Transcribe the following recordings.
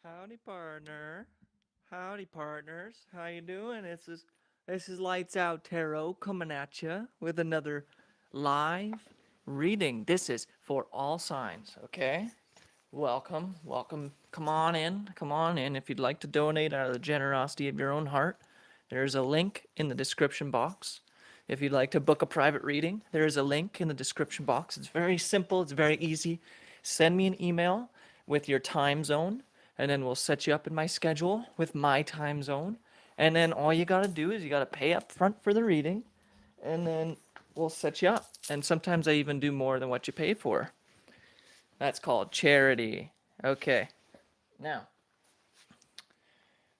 Howdy, partner. Howdy, partners. How you doing? This is Lights Out Tarot coming at you with another live reading. This is for all signs. Okay. Welcome, welcome. Come on in. Come on in. If you'd like to donate out of the generosity of your own heart, there's a link in the description box. If you'd like to book a private reading, there is a link in the description box. It's very simple, it's very easy. Send me an email with your time zone, and then we'll set you up in my schedule with my time zone. And then all you got to do is you got to pay up front for the reading, and then we'll set you up. And sometimes I even do more than what you pay for. That's called charity. Okay. Now,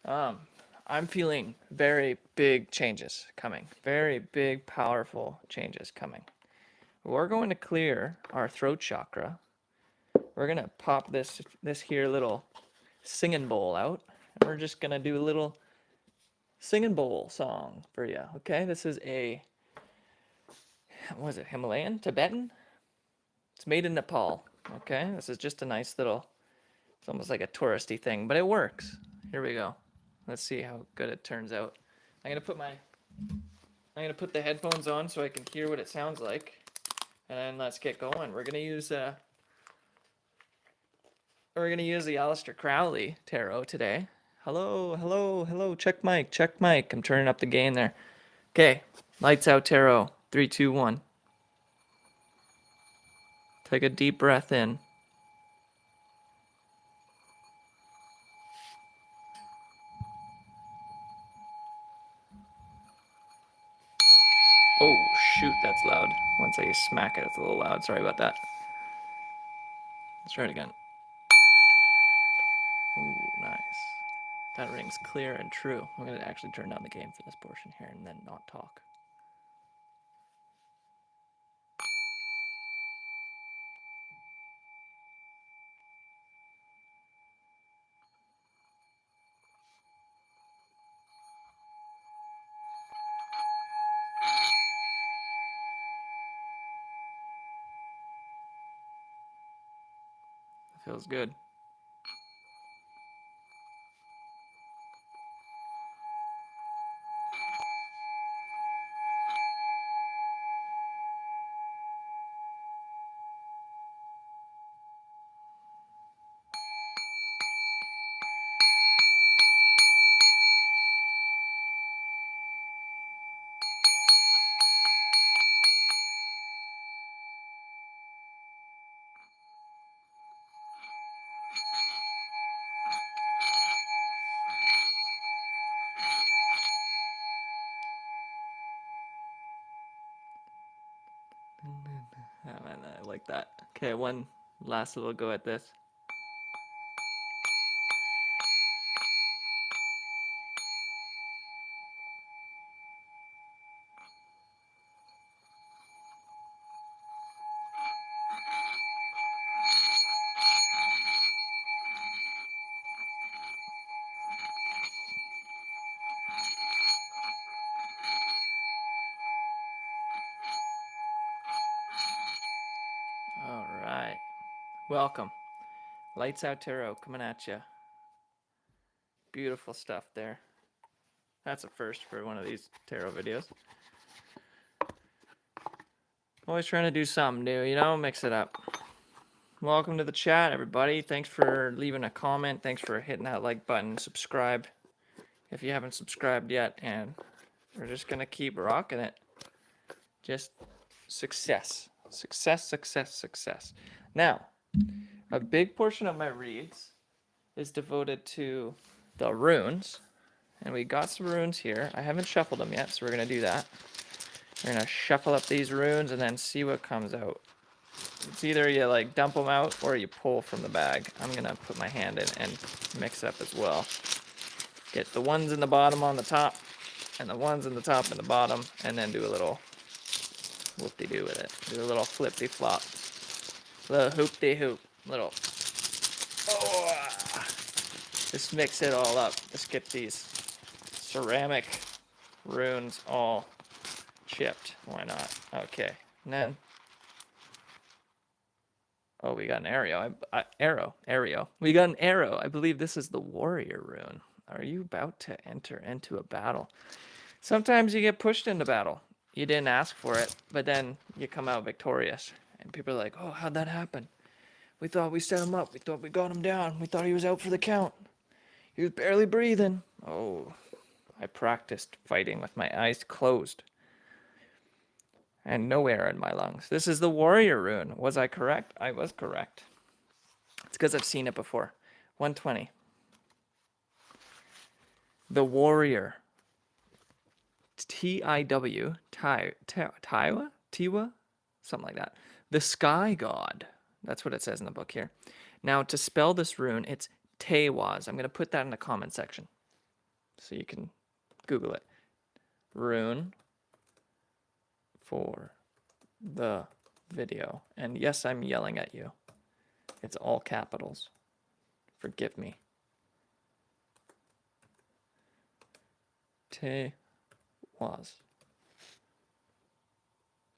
I'm feeling very big changes coming. Very big, powerful changes coming. We're going to clear our throat chakra. We're gonna pop this here little singing bowl out. And we're just gonna do a little singing bowl song for you. Okay, this is what is it, Himalayan, Tibetan? It's made in Nepal. Okay, this is just a nice little. It's almost like a touristy thing, but it works. Here we go. Let's see how good it turns out. I'm gonna put the headphones on so I can hear what it sounds like, and then let's get going. We're gonna use the Aleister Crowley tarot today. Hello, hello, hello. Check mic, check mic. I'm turning up the gain there. Okay, lights out tarot. 3, 2, 1. Take a deep breath in. Oh, shoot, that's loud. Once I smack it, it's a little loud. Sorry about that. Let's try it again. Ooh, nice. That rings clear and true. I'm going to actually turn down the gain for this portion here and then not talk. That feels good. Oh, man, I like that. Okay, one last little go at this. All right. Welcome. Lights Out Tarot coming at you. Beautiful stuff there. That's a first for one of these tarot videos. Always trying to do something new, mix it up. Welcome to the chat, everybody. Thanks for leaving a comment. Thanks for hitting that like button. Subscribe if you haven't subscribed yet. And we're just going to keep rocking it. Just success. Success, success, success. Now, a big portion of my reads is devoted to the runes. And we got some runes here. I haven't shuffled them yet, so we're going to do that. We're going to shuffle up these runes and then see what comes out. It's either you like dump them out or you pull from the bag. I'm going to put my hand in and mix up as well. Get the ones in the bottom on the top and the ones in the top and the bottom, and then do a little whoop-de-doo with it. Do a little flip-de-flop. Little hoop-de-hoop. Little... Oh! Just mix it all up. Just get these ceramic runes all chipped. Why not? Okay. And then... Oh, we got an arrow. Arrow. We got an arrow. I believe this is the warrior rune. Are you about to enter into a battle? Sometimes you get pushed into battle. You didn't ask for it, but then you come out victorious. And people are like, oh, how'd that happen? We thought we set him up. We thought we got him down. We thought he was out for the count. He was barely breathing. Oh, I practiced fighting with my eyes closed and no air in my lungs. This is the warrior rune. Was I correct? I was correct. It's because I've seen it before. 120. The warrior. T-I-W. Tiwa? Something like that. The sky god. That's what it says in the book here. Now, to spell this rune, it's Tewaz. I'm going to put that in the comment section so you can Google it. Rune for the video. And yes, I'm yelling at you. It's all capitals. Forgive me. Tewaz.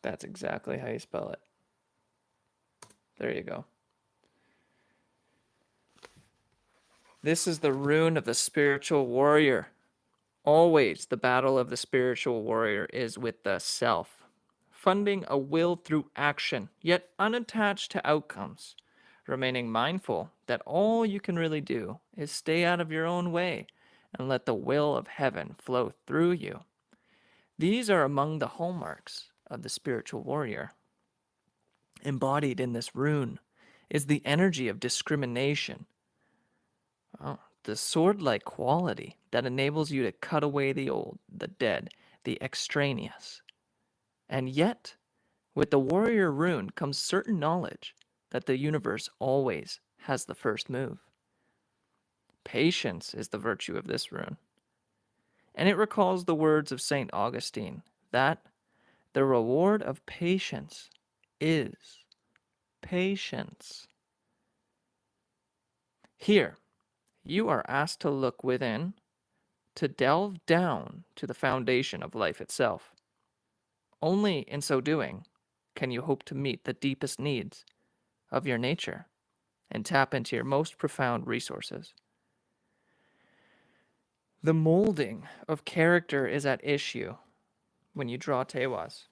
That's exactly how you spell it. There you go. This is the rune of the spiritual warrior. Always the battle of the spiritual warrior is with the self, funding a will through action, yet unattached to outcomes, remaining mindful that all you can really do is stay out of your own way and let the will of heaven flow through you. These are among the hallmarks of the spiritual warrior. Embodied in this rune is the energy of discrimination. Oh, the sword-like quality that enables you to cut away the old, the dead, the extraneous. And yet, with the warrior rune comes certain knowledge that the universe always has the first move. Patience is the virtue of this rune. And it recalls the words of St. Augustine that the reward of patience is patience. Here, you are asked to look within, to delve down to the foundation of life itself. Only in so doing can you hope to meet the deepest needs of your nature and tap into your most profound resources. The molding of character is at issue when you draw Tewaz.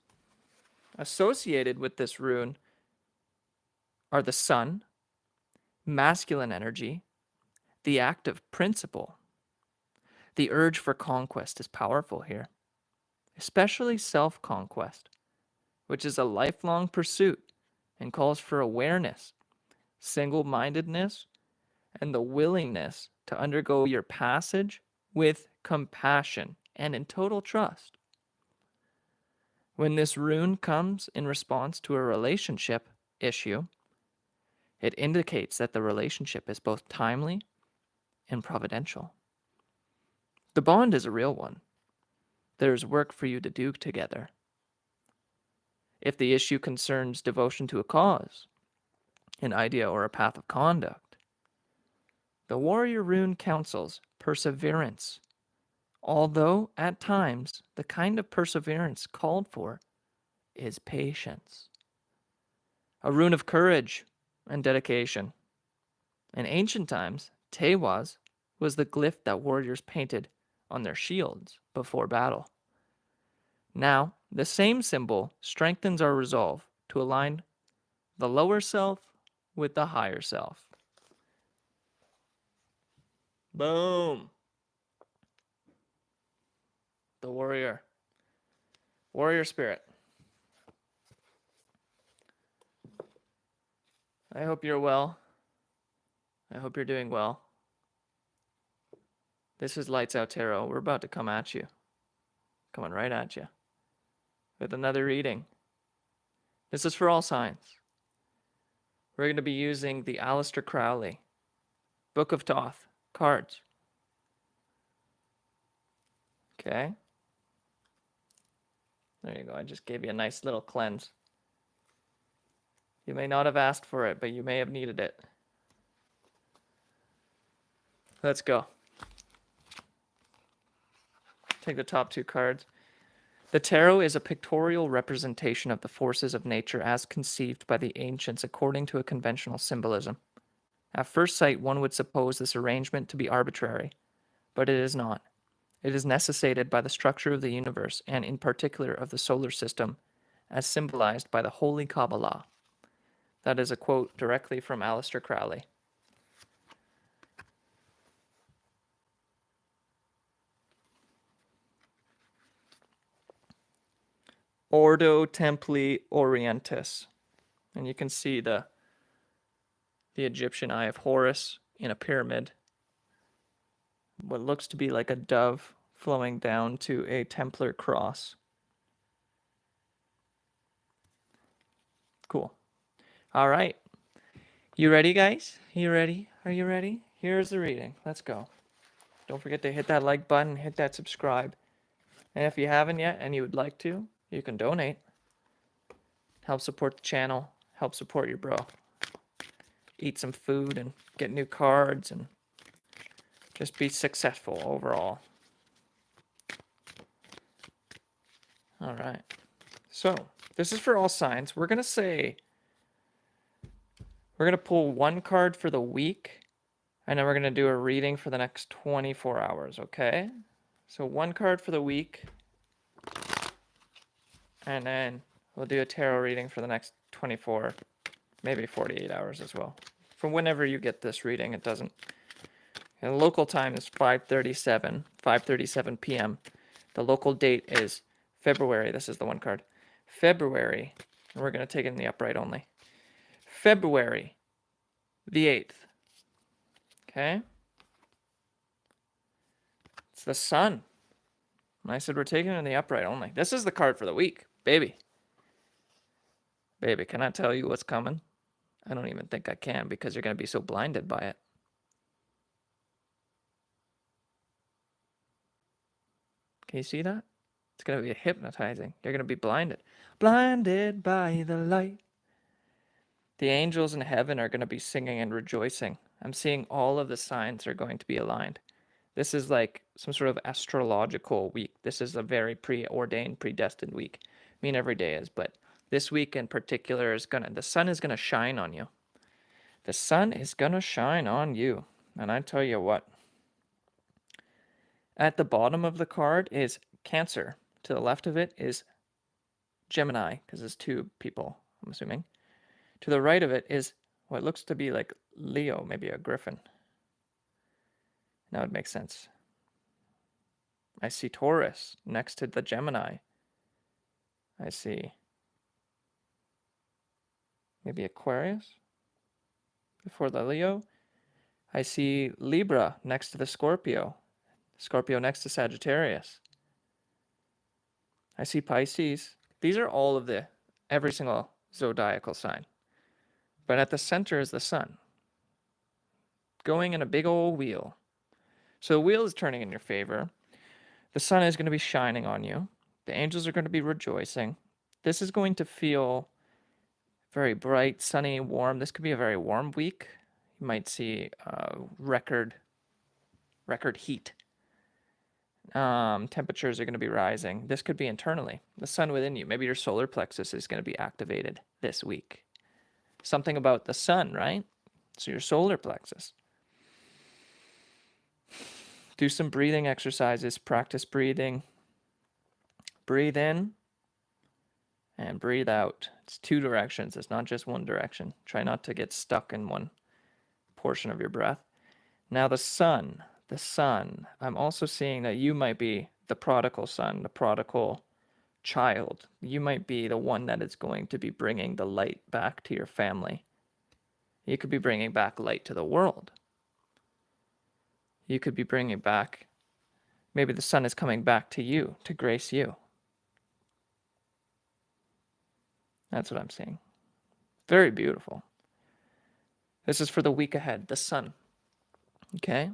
Associated with this rune are the sun, masculine energy, the active principle. The urge for conquest is powerful here, especially self-conquest, which is a lifelong pursuit and calls for awareness, single-mindedness, and the willingness to undergo your passage with compassion and in total trust. When this rune comes in response to a relationship issue, it indicates that the relationship is both timely and providential. The bond is a real one. There is work for you to do together. If the issue concerns devotion to a cause, an idea, or a path of conduct, the warrior rune counsels perseverance, although at times the kind of perseverance called for is patience. A rune of courage and dedication. In ancient times, Tewaz was the glyph that warriors painted on their shields before battle. Now, the same symbol strengthens our resolve to align the lower self with the higher self. Boom. The warrior. Warrior spirit. I hope you're well. I hope you're doing well. This is Lights Out Tarot. We're about to come at you. Coming right at you. With another reading. This is for all signs. We're going to be using the Aleister Crowley Book of Thoth cards. Okay. There you go. I just gave you a nice little cleanse. You may not have asked for it, but you may have needed it. Let's go. Take the top two cards. The tarot is a pictorial representation of the forces of nature as conceived by the ancients according to a conventional symbolism. At first sight, one would suppose this arrangement to be arbitrary, but it is not. It is necessitated by the structure of the universe, and in particular of the solar system, as symbolized by the Holy Kabbalah. That is a quote directly from Aleister Crowley. Ordo Templi Orientis. And you can see the Egyptian Eye of Horus in a pyramid. What looks to be like a dove flowing down to a Templar cross. Cool. All right. You ready, guys? You ready? Are you ready? Here's the reading. Let's go. Don't forget to hit that like button, hit that subscribe. And if you haven't yet and you would like to, you can donate. Help support the channel. Help support your bro. Eat some food and get new cards and just be successful overall. All right. So this is for all signs. We're going to pull one card for the week, and then we're going to do a reading for the next 24 hours, okay? So one card for the week, and then we'll do a tarot reading for the next 24, maybe 48 hours as well. From whenever you get this reading, it doesn't. And local time is 5:37 p.m. The local date is February. This is the one card. February, and we're going to take it in the upright only. February the 8th. Okay? It's the sun. And I said we're taking it in the upright only. This is the card for the week, baby. Baby, can I tell you what's coming? I don't even think I can because you're going to be so blinded by it. Can you see that? It's going to be hypnotizing. You're going to be blinded. Blinded by the light. The angels in heaven are going to be singing and rejoicing. I'm seeing all of the signs are going to be aligned. This is like some sort of astrological week. This is a very preordained, predestined week. I mean, every day is, but this week in particular is the sun is going to shine on you. The sun is going to shine on you. And I tell you what, at the bottom of the card is Cancer. To the left of it is Gemini, because there's two people, I'm assuming. To the right of it is what looks to be like Leo, maybe a griffin. Now it makes sense. I see Taurus next to the Gemini. I see maybe Aquarius before the Leo. I see Libra next to the Scorpio. Scorpio next to Sagittarius. I see Pisces. These are all of every single zodiacal sign. But at the center is the sun, going in a big old wheel. So the wheel is turning in your favor. The sun is going to be shining on you. The angels are going to be rejoicing. This is going to feel very bright, sunny, warm. This could be a very warm week. You might see record heat. Temperatures are going to be rising. This could be internally. The sun within you. Maybe your solar plexus is going to be activated this week. Something about the sun, right? So your solar plexus. Do some breathing exercises. Practice breathing. Breathe in and breathe out. It's two directions. It's not just one direction. Try not to get stuck in one portion of your breath. Now the sun. I'm also seeing that you might be the prodigal son, the prodigal child. You might be the one that is going to be bringing the light back to your family. You could be bringing back light to the world. You could be bringing back, maybe the sun is coming back to you, to grace you. That's what I'm seeing. Very beautiful. This is for the week ahead, the sun. Okay?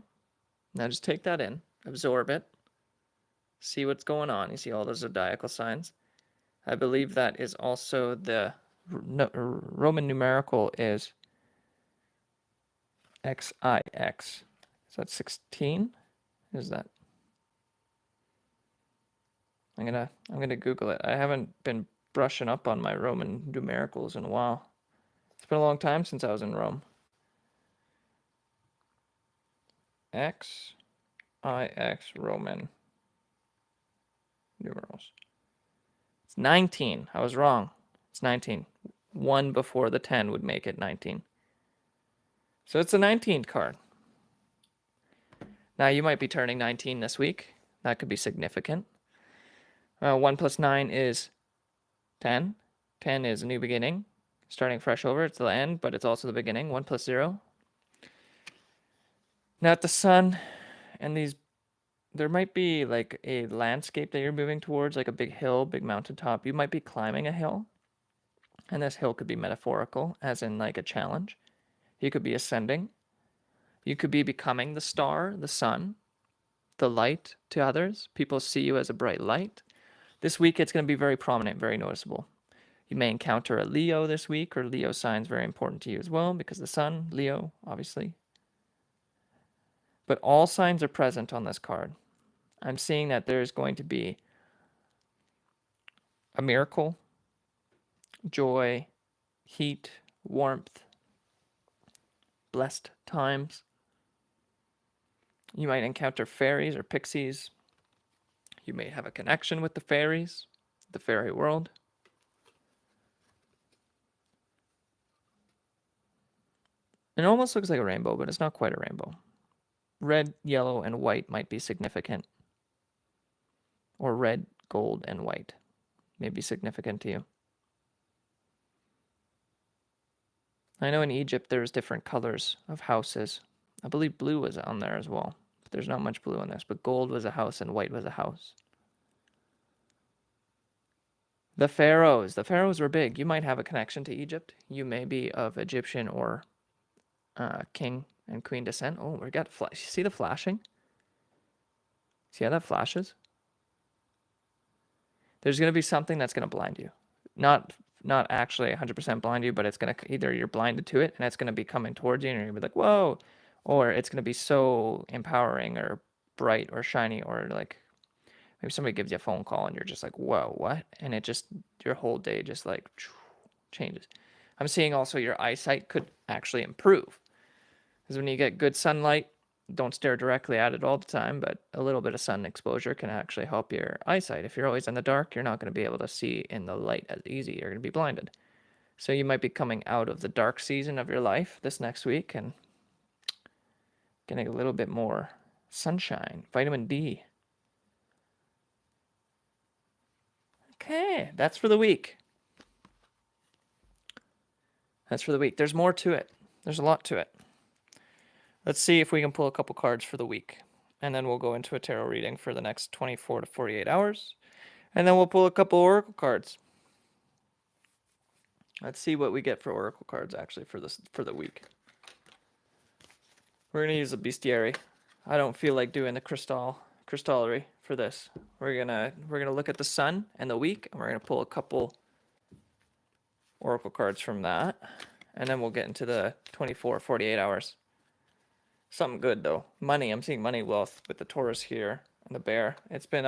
Now just take that in, absorb it, see what's going on. You see all the zodiacal signs. I believe that is also the Roman numerical is XIX. Is that 16? Is that? I'm gonna Google it. I haven't been brushing up on my Roman numericals in a while. It's been a long time since I was in Rome. X, I, X, Roman numerals. It's 19. I was wrong. It's 19. 1 before the 10 would make it 19. So it's a 19th card. Now you might be turning 19 this week. That could be significant. 1 plus 9 is 10. 10 is a new beginning. Starting fresh over. It's the end, but it's also the beginning. 1 plus 0. Now at the sun and these, there might be like a landscape that you're moving towards, like a big hill, big mountaintop. You might be climbing a hill. And this hill could be metaphorical, as in like a challenge. You could be ascending. You could be becoming the star, the sun, the light to others. People see you as a bright light. This week, it's going to be very prominent, very noticeable. You may encounter a Leo this week, or Leo signs very important to you as well, because the sun, Leo, obviously. But all signs are present on this card. I'm seeing that there's going to be a miracle, joy, heat, warmth, blessed times. You might encounter fairies or pixies. You may have a connection with the fairies, the fairy world. It almost looks like a rainbow, but it's not quite a rainbow. Red, yellow, and white might be significant. Or red, gold, and white may be significant to you. I know in Egypt there's different colors of houses. I believe blue was on there as well. There's not much blue on this, but gold was a house and white was a house. The pharaohs were big. You might have a connection to Egypt. You may be of Egyptian or king and queen descent. Oh, we got flash. See the flashing? See how that flashes? There's going to be something that's going to blind you. Not actually 100% blind you, but it's going to, either you're blinded to it and it's going to be coming towards you and you're going to be like, whoa, or it's going to be so empowering or bright or shiny, or like maybe somebody gives you a phone call and you're just like, whoa, what? And it just, your whole day just like changes. I'm seeing also your eyesight could actually improve. Because when you get good sunlight, don't stare directly at it all the time, but a little bit of sun exposure can actually help your eyesight. If you're always in the dark, you're not going to be able to see in the light as easy. You're going to be blinded. So you might be coming out of the dark season of your life this next week and getting a little bit more sunshine, vitamin D. Okay, that's for the week. That's for the week. There's more to it. There's a lot to it. Let's see if we can pull a couple cards for the week. And then we'll go into a tarot reading for the next 24 to 48 hours. And then we'll pull a couple oracle cards. Let's see what we get for oracle cards actually for the week. We're gonna use a bestiary. I don't feel like doing the crystallery for this. We're gonna look at the sun and the week, and we're gonna pull a couple oracle cards from that. And then we'll get into the 24, 48 hours. Something good though. Money. I'm seeing money, wealth with the Taurus here and the bear. It's been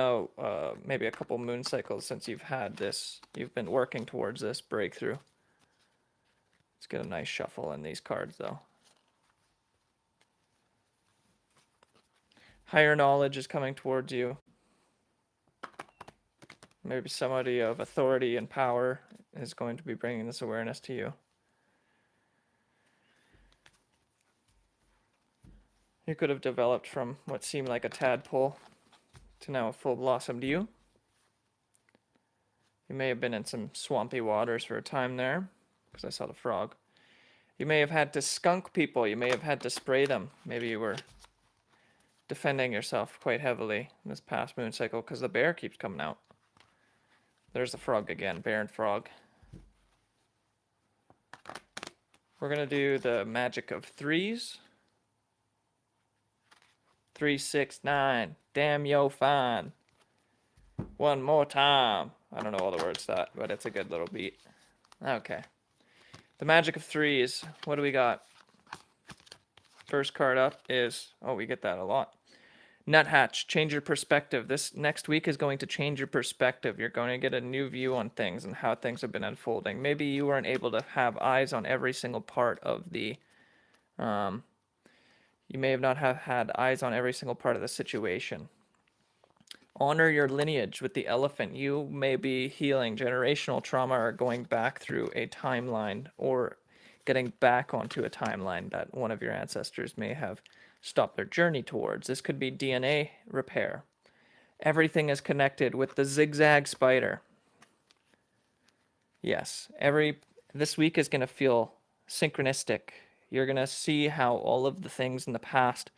maybe a couple moon cycles since you've had this. You've been working towards this breakthrough. Let's get a nice shuffle in these cards though. Higher knowledge is coming towards you. Maybe somebody of authority and power is going to be bringing this awareness to you. You could have developed from what seemed like a tadpole to now a full blossomed you. You may have been in some swampy waters for a time there, because I saw the frog. You may have had to skunk people. You may have had to spray them. Maybe you were defending yourself quite heavily in this past moon cycle because the bear keeps coming out. There's the frog again, bear and frog. We're going to do the magic of threes. 3, 6, 9. Damn yo fine. One more time. I don't know all the words to that, but it's a good little beat. Okay. The magic of threes. What do we got? First card up is, oh, we get that a lot. Nuthatch, change your perspective. This next week is going to change your perspective. You're going to get a new view on things and how things have been unfolding. Maybe you weren't able to have eyes on every single part of the you may have not have had eyes on every single part of the situation. Honor your lineage with the elephant. You may be healing generational trauma or going back through a timeline or getting back onto a timeline that one of your ancestors may have stopped their journey towards. This could be DNA repair. Everything is connected with the zigzag spider. Yes, this week is going to feel synchronistic. You're going to see how all of the things in the past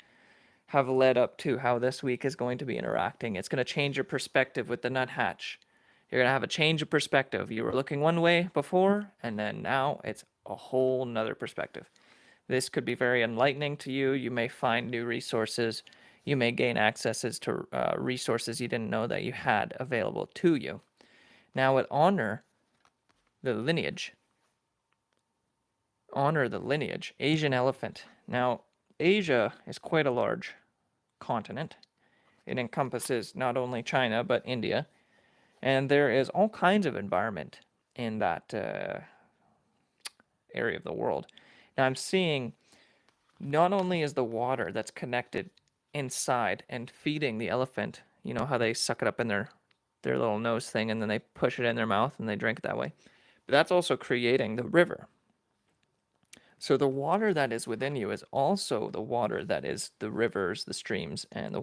have led up to how this week is going to be interacting. It's going to change your perspective with the nuthatch. You're going to have a change of perspective. You were looking one way before, and then now it's a whole nother perspective. This could be very enlightening to you. You may find new resources. You may gain accesses to resources you didn't know that you had available to you. Now, with honor the lineage, Asian elephant. Now, Asia is quite a large continent. It encompasses not only China, but India. And there is all kinds of environment in that area of the world. Now I'm seeing not only is the water that's connected inside and feeding the elephant, you know how they suck it up in their little nose thing and then they push it in their mouth and they drink it that way. But that's also creating the river. So the water that is within you is also the water that is the rivers, the streams, and the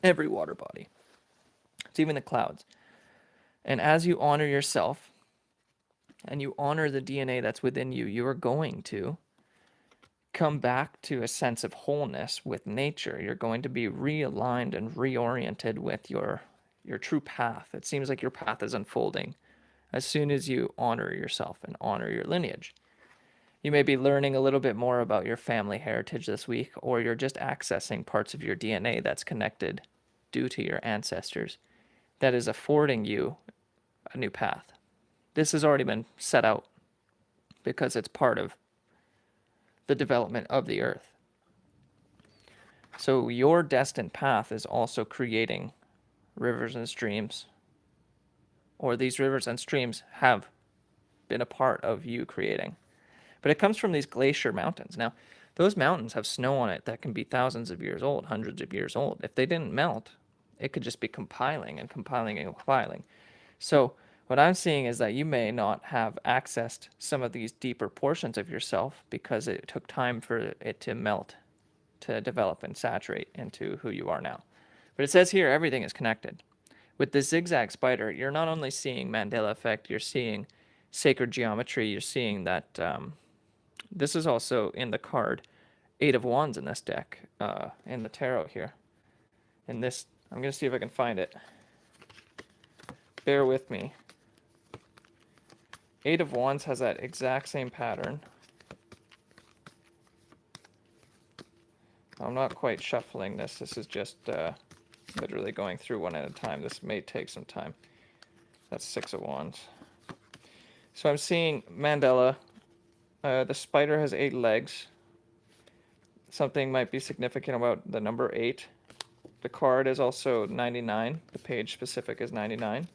every water body. It's even the clouds. And as you honor yourself and you honor the DNA that's within you, you are going to come back to a sense of wholeness with nature. You're going to be realigned and reoriented with your true path. It seems like your path is unfolding as soon as you honor yourself and honor your lineage. You may be learning a little bit more about your family heritage this week, or you're just accessing parts of your DNA that's connected due to your ancestors that is affording you a new path. This has already been set out because it's part of the development of the earth. So your destined path is also creating rivers and streams, or these rivers and streams have been a part of you creating. But it comes from these glacier mountains. Now, those mountains have snow on it that can be thousands of years old, hundreds of years old. If they didn't melt, it could just be compiling and compiling and compiling. So what I'm seeing is that you may not have accessed some of these deeper portions of yourself because it took time for it to melt, to develop and saturate into who you are now. But it says here, everything is connected. With the zigzag spider, you're not only seeing Mandela effect, you're seeing sacred geometry, you're seeing that this is also in the card 8 of Wands in this deck, in the tarot here. In this, I'm going to see if I can find it. Bear with me. 8 of Wands has that exact same pattern. I'm not quite shuffling this. This is just literally going through one at a time. This may take some time. That's 6 of Wands. So I'm seeing Mandela. The spider has 8 legs. Something might be significant about the number 8. The card is also 99. The page specific is 99.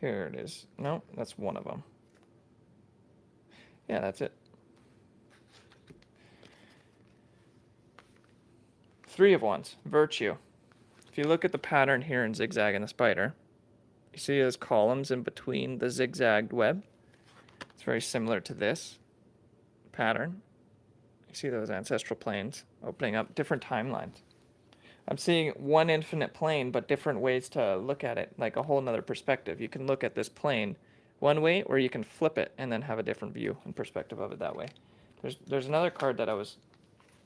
Here it is. No, that's one of them. Yeah, that's it. 3 of Wands, virtue. If you look at the pattern here in Zigzag and the Spider, you see those columns in between the zigzagged web? It's very similar to this pattern. You see those ancestral planes opening up different timelines. I'm seeing one infinite plane, but different ways to look at it, like a whole nother perspective. You can look at this plane one way, or you can flip it and then have a different view and perspective of it that way. There's another card that I was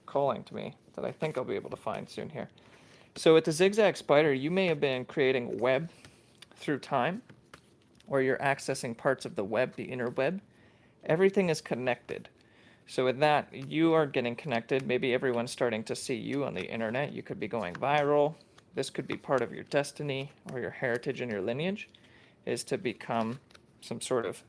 calling to me that I think I'll be able to find soon here. So with the zigzag spider, you may have been creating web through time, or you're accessing parts of the web, the inner web. Everything is connected. So with that, you are getting connected. Maybe everyone's starting to see you on the internet. You could be going viral. This could be part of your destiny or your heritage and your lineage, is to become some sort of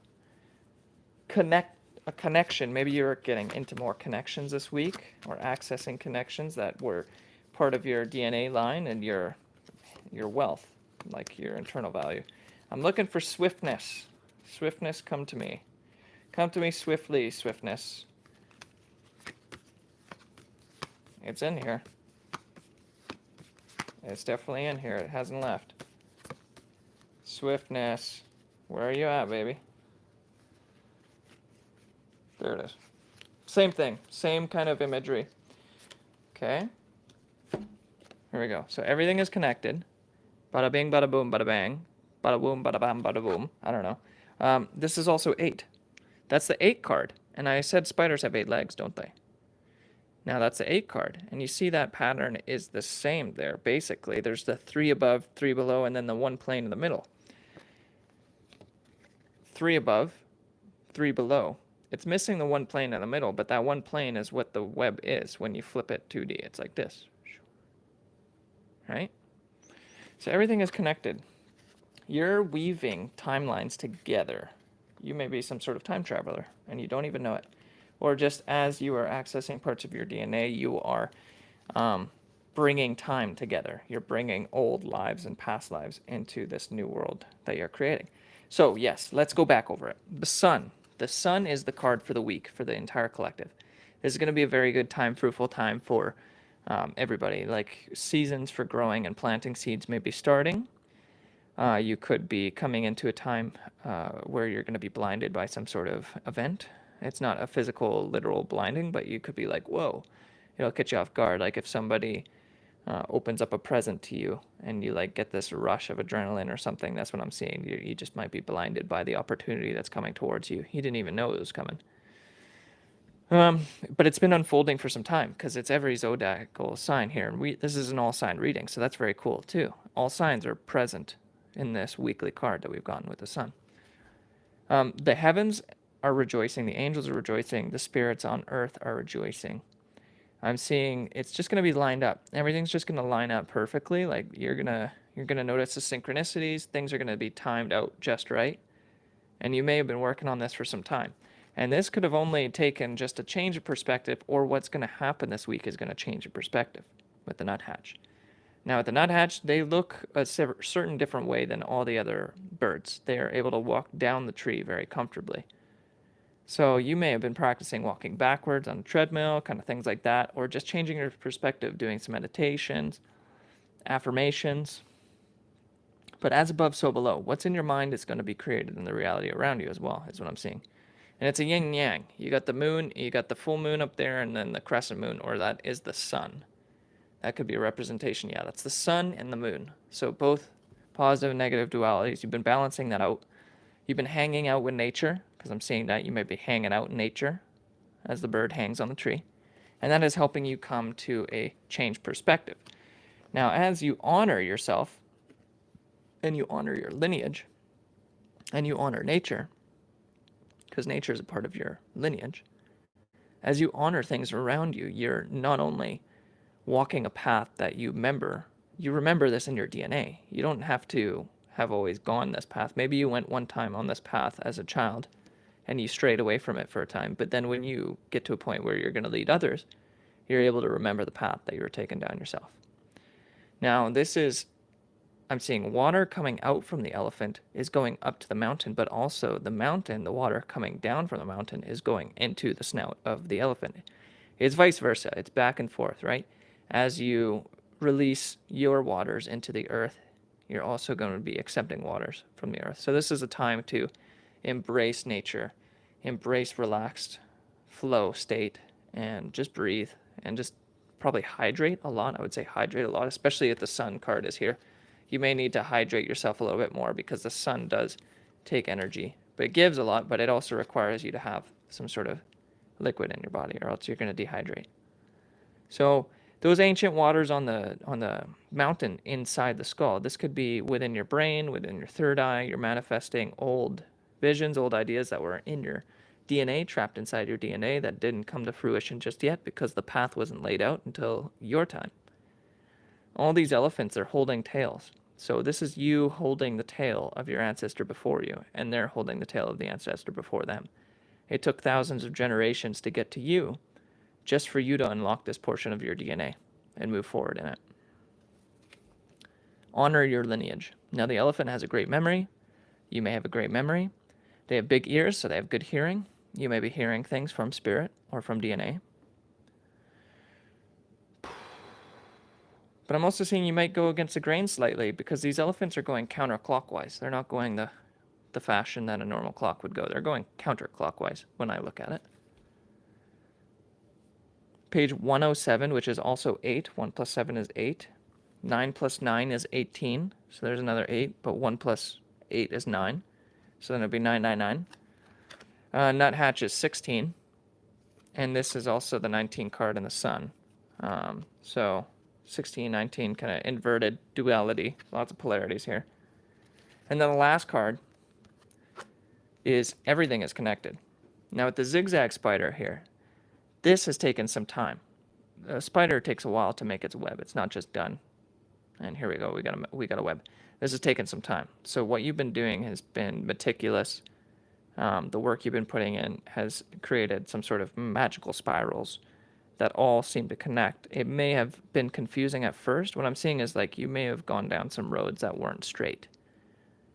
a connection. Maybe you're getting into more connections this week or accessing connections that were part of your DNA line and your wealth, like your internal value. I'm looking for swiftness. Swiftness, come to me. Come to me swiftly, swiftness. It's in here. It's definitely in here. It hasn't left. Swiftness. Where are you at, baby? There it is. Same thing. Same kind of imagery. Okay. Here we go. So everything is connected. Bada bing, bada boom, bada bang. Bada boom, bada bam, bada boom. I don't know. This is also 8. That's the 8 card. And I said spiders have 8 legs, don't they? Now that's the 8 card. And you see that pattern is the same there, basically. There's the 3 above, 3 below, and then the 1 plane in the middle. 3 above, 3 below. It's missing the 1 plane in the middle, but that 1 plane is what the web is when you flip it 2D. It's like this. Right? So everything is connected. You're weaving timelines together. You may be some sort of time traveler, and you don't even know it. Or just as you are accessing parts of your DNA, you are bringing time together. You're bringing old lives and past lives into this new world that you're creating. So yes, let's go back over it. The sun. The sun is the card for the week for the entire collective. This is going to be a very good time, fruitful time for everybody. Like seasons for growing and planting seeds may be starting. You could be coming into a time where you're going to be blinded by some sort of event. It's not a physical, literal blinding, but you could be like, whoa, it'll catch you off guard. Like if somebody opens up a present to you and you like get this rush of adrenaline or something, that's what I'm seeing. You just might be blinded by the opportunity that's coming towards you. You didn't even know it was coming. But it's been unfolding for some time because it's every zodiacal sign here. And this is an all sign reading, so that's very cool too. All signs are present in this weekly card that we've gotten with the sun. The heavens are rejoicing, the angels are rejoicing, the spirits on earth are rejoicing. I'm seeing it's just going to be lined up. Everything's just going to line up perfectly. Like you're going to notice the synchronicities. Things are going to be timed out just right. And you may have been working on this for some time. And this could have only taken just a change of perspective, or what's going to happen this week is going to change your perspective with the nuthatch. Now, at the nuthatch, they look a certain different way than all the other birds. They are able to walk down the tree very comfortably. So you may have been practicing walking backwards on a treadmill, kind of things like that, or just changing your perspective, doing some meditations, affirmations. But as above, so below. What's in your mind is going to be created in the reality around you as well, is what I'm seeing. And it's a yin yang. You got the moon, you got the full moon up there, and then the crescent moon, or that is the sun. That could be a representation. Yeah, that's the sun and the moon. So both positive and negative dualities. You've been balancing that out. You've been hanging out with nature, because I'm seeing that you might be hanging out in nature as the bird hangs on the tree. And that is helping you come to a changed perspective. Now, as you honor yourself, and you honor your lineage, and you honor nature, because nature is a part of your lineage, as you honor things around you, you're not only walking a path that you remember this in your DNA. You don't have to have always gone this path. Maybe you went one time on this path as a child and you strayed away from it for a time. But then when you get to a point where you're going to lead others, you're able to remember the path that you were taking down yourself. Now, I'm seeing water coming out from the elephant is going up to the mountain, but also the mountain, the water coming down from the mountain is going into the snout of the elephant. It's vice versa. It's back and forth, right? As you release your waters into the earth, you're also going to be accepting waters from the earth. So this is a time to embrace nature, embrace relaxed flow state, and just breathe and just probably hydrate a lot. I would say hydrate a lot, especially if the sun card is here. You may need to hydrate yourself a little bit more because the sun does take energy, but it gives a lot, but it also requires you to have some sort of liquid in your body, or else you're going to dehydrate. So those ancient waters on the mountain inside the skull, this could be within your brain, within your third eye. You're manifesting old visions, old ideas that were in your DNA, trapped inside your DNA, that didn't come to fruition just yet because the path wasn't laid out until your time. All these elephants are holding tails. So this is you holding the tail of your ancestor before you, and they're holding the tail of the ancestor before them. It took thousands of generations to get to you, just for you to unlock this portion of your DNA. and move forward in it. Honor your lineage. Now, the elephant has a great memory. You may have a great memory. They have big ears, so they have good hearing. You may be hearing things from spirit or from DNA. But I'm also seeing you might go against the grain slightly because these elephants are going counterclockwise. They're not going the fashion that a normal clock would go. They're going counterclockwise when I look at it. Page 107, which is also 8. 1 plus 7 is 8. 9 plus 9 is 18. So there's another 8, but 1 plus 8 is 9. So then it'll be 999. Nuthatch is 16. And this is also the 19 card in the sun. So 16, 19, kind of inverted duality. Lots of polarities here. And then the last card is everything is connected. Now with the zigzag spider here, this has taken some time. A spider takes a while to make its web. It's not just done. And here we go. We got a web. This has taken some time. So what you've been doing has been meticulous. The work you've been putting in has created some sort of magical spirals that all seem to connect. It may have been confusing at first. What I'm seeing is like you may have gone down some roads that weren't straight.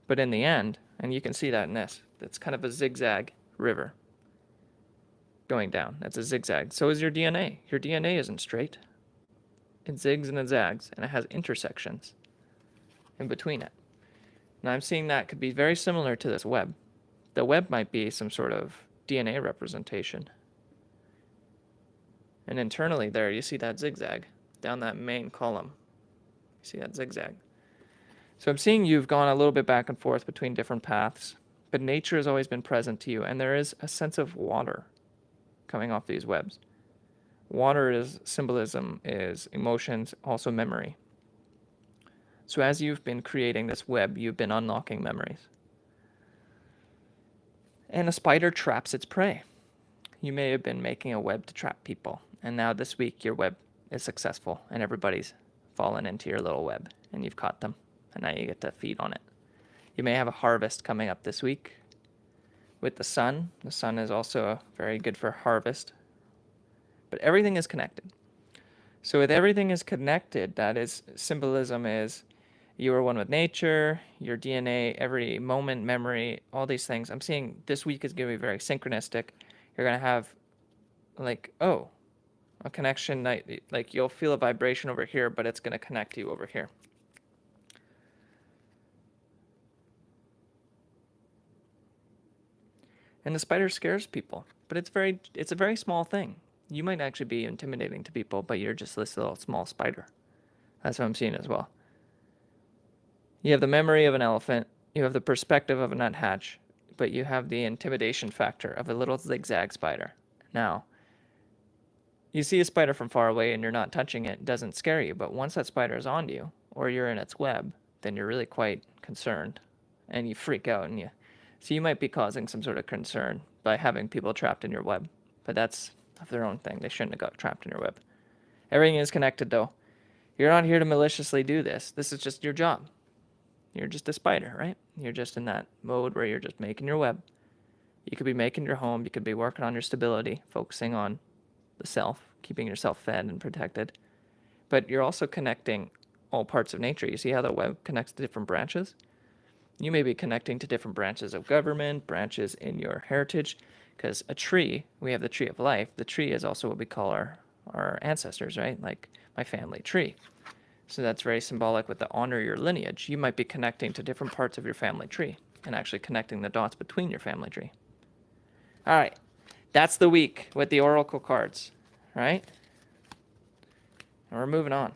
But in the end, and you can see that in this, it's kind of a zigzag river going down. That's a zigzag. So is your DNA. Your DNA isn't straight. It zigs and it zags, and it has intersections in between it. Now I'm seeing that could be very similar to this web. The web might be some sort of DNA representation. And internally there, you see that zigzag down that main column. You see that zigzag. So I'm seeing you've gone a little bit back and forth between different paths, but nature has always been present to you, and there is a sense of water coming off these webs. Water is symbolism, is emotions, also memory. So as you've been creating this web, you've been unlocking memories. And a spider traps its prey. You may have been making a web to trap people, and now this week your web is successful, and everybody's fallen into your little web, and you've caught them, and now you get to feed on it. You may have a harvest coming up this week with the sun. The sun is also very good for harvest. But everything is connected. So with everything is connected, that is, symbolism is you are one with nature, your DNA, every moment, memory, all these things. I'm seeing this week is going to be very synchronistic. You're going to have like, oh, a connection, like you'll feel a vibration over here, but it's going to connect you over here. And the spider scares people, but it's a very small thing. You might actually be intimidating to people, but you're just this little small spider. That's what I'm seeing as well. You have the memory of an elephant, you have the perspective of a nuthatch, but you have the intimidation factor of a little zigzag spider. Now, you see a spider from far away and you're not touching it, it doesn't scare you, but once that spider is on you, or you're in its web, then you're really quite concerned, and you freak out, so you might be causing some sort of concern by having people trapped in your web, but that's of their own thing. They shouldn't have got trapped in your web. Everything is connected, though. You're not here to maliciously do this. This is just your job. You're just a spider, right? You're just in that mode where you're just making your web. You could be making your home. You could be working on your stability, focusing on the self, keeping yourself fed and protected. But you're also connecting all parts of nature. You see how the web connects to different branches? You may be connecting to different branches of government, branches in your heritage, because a tree, we have the tree of life. The tree is also what we call our ancestors, right? Like my family tree. So that's very symbolic with the honor your lineage. You might be connecting to different parts of your family tree and actually connecting the dots between your family tree. All right, that's the week with the oracle cards, right? And we're moving on.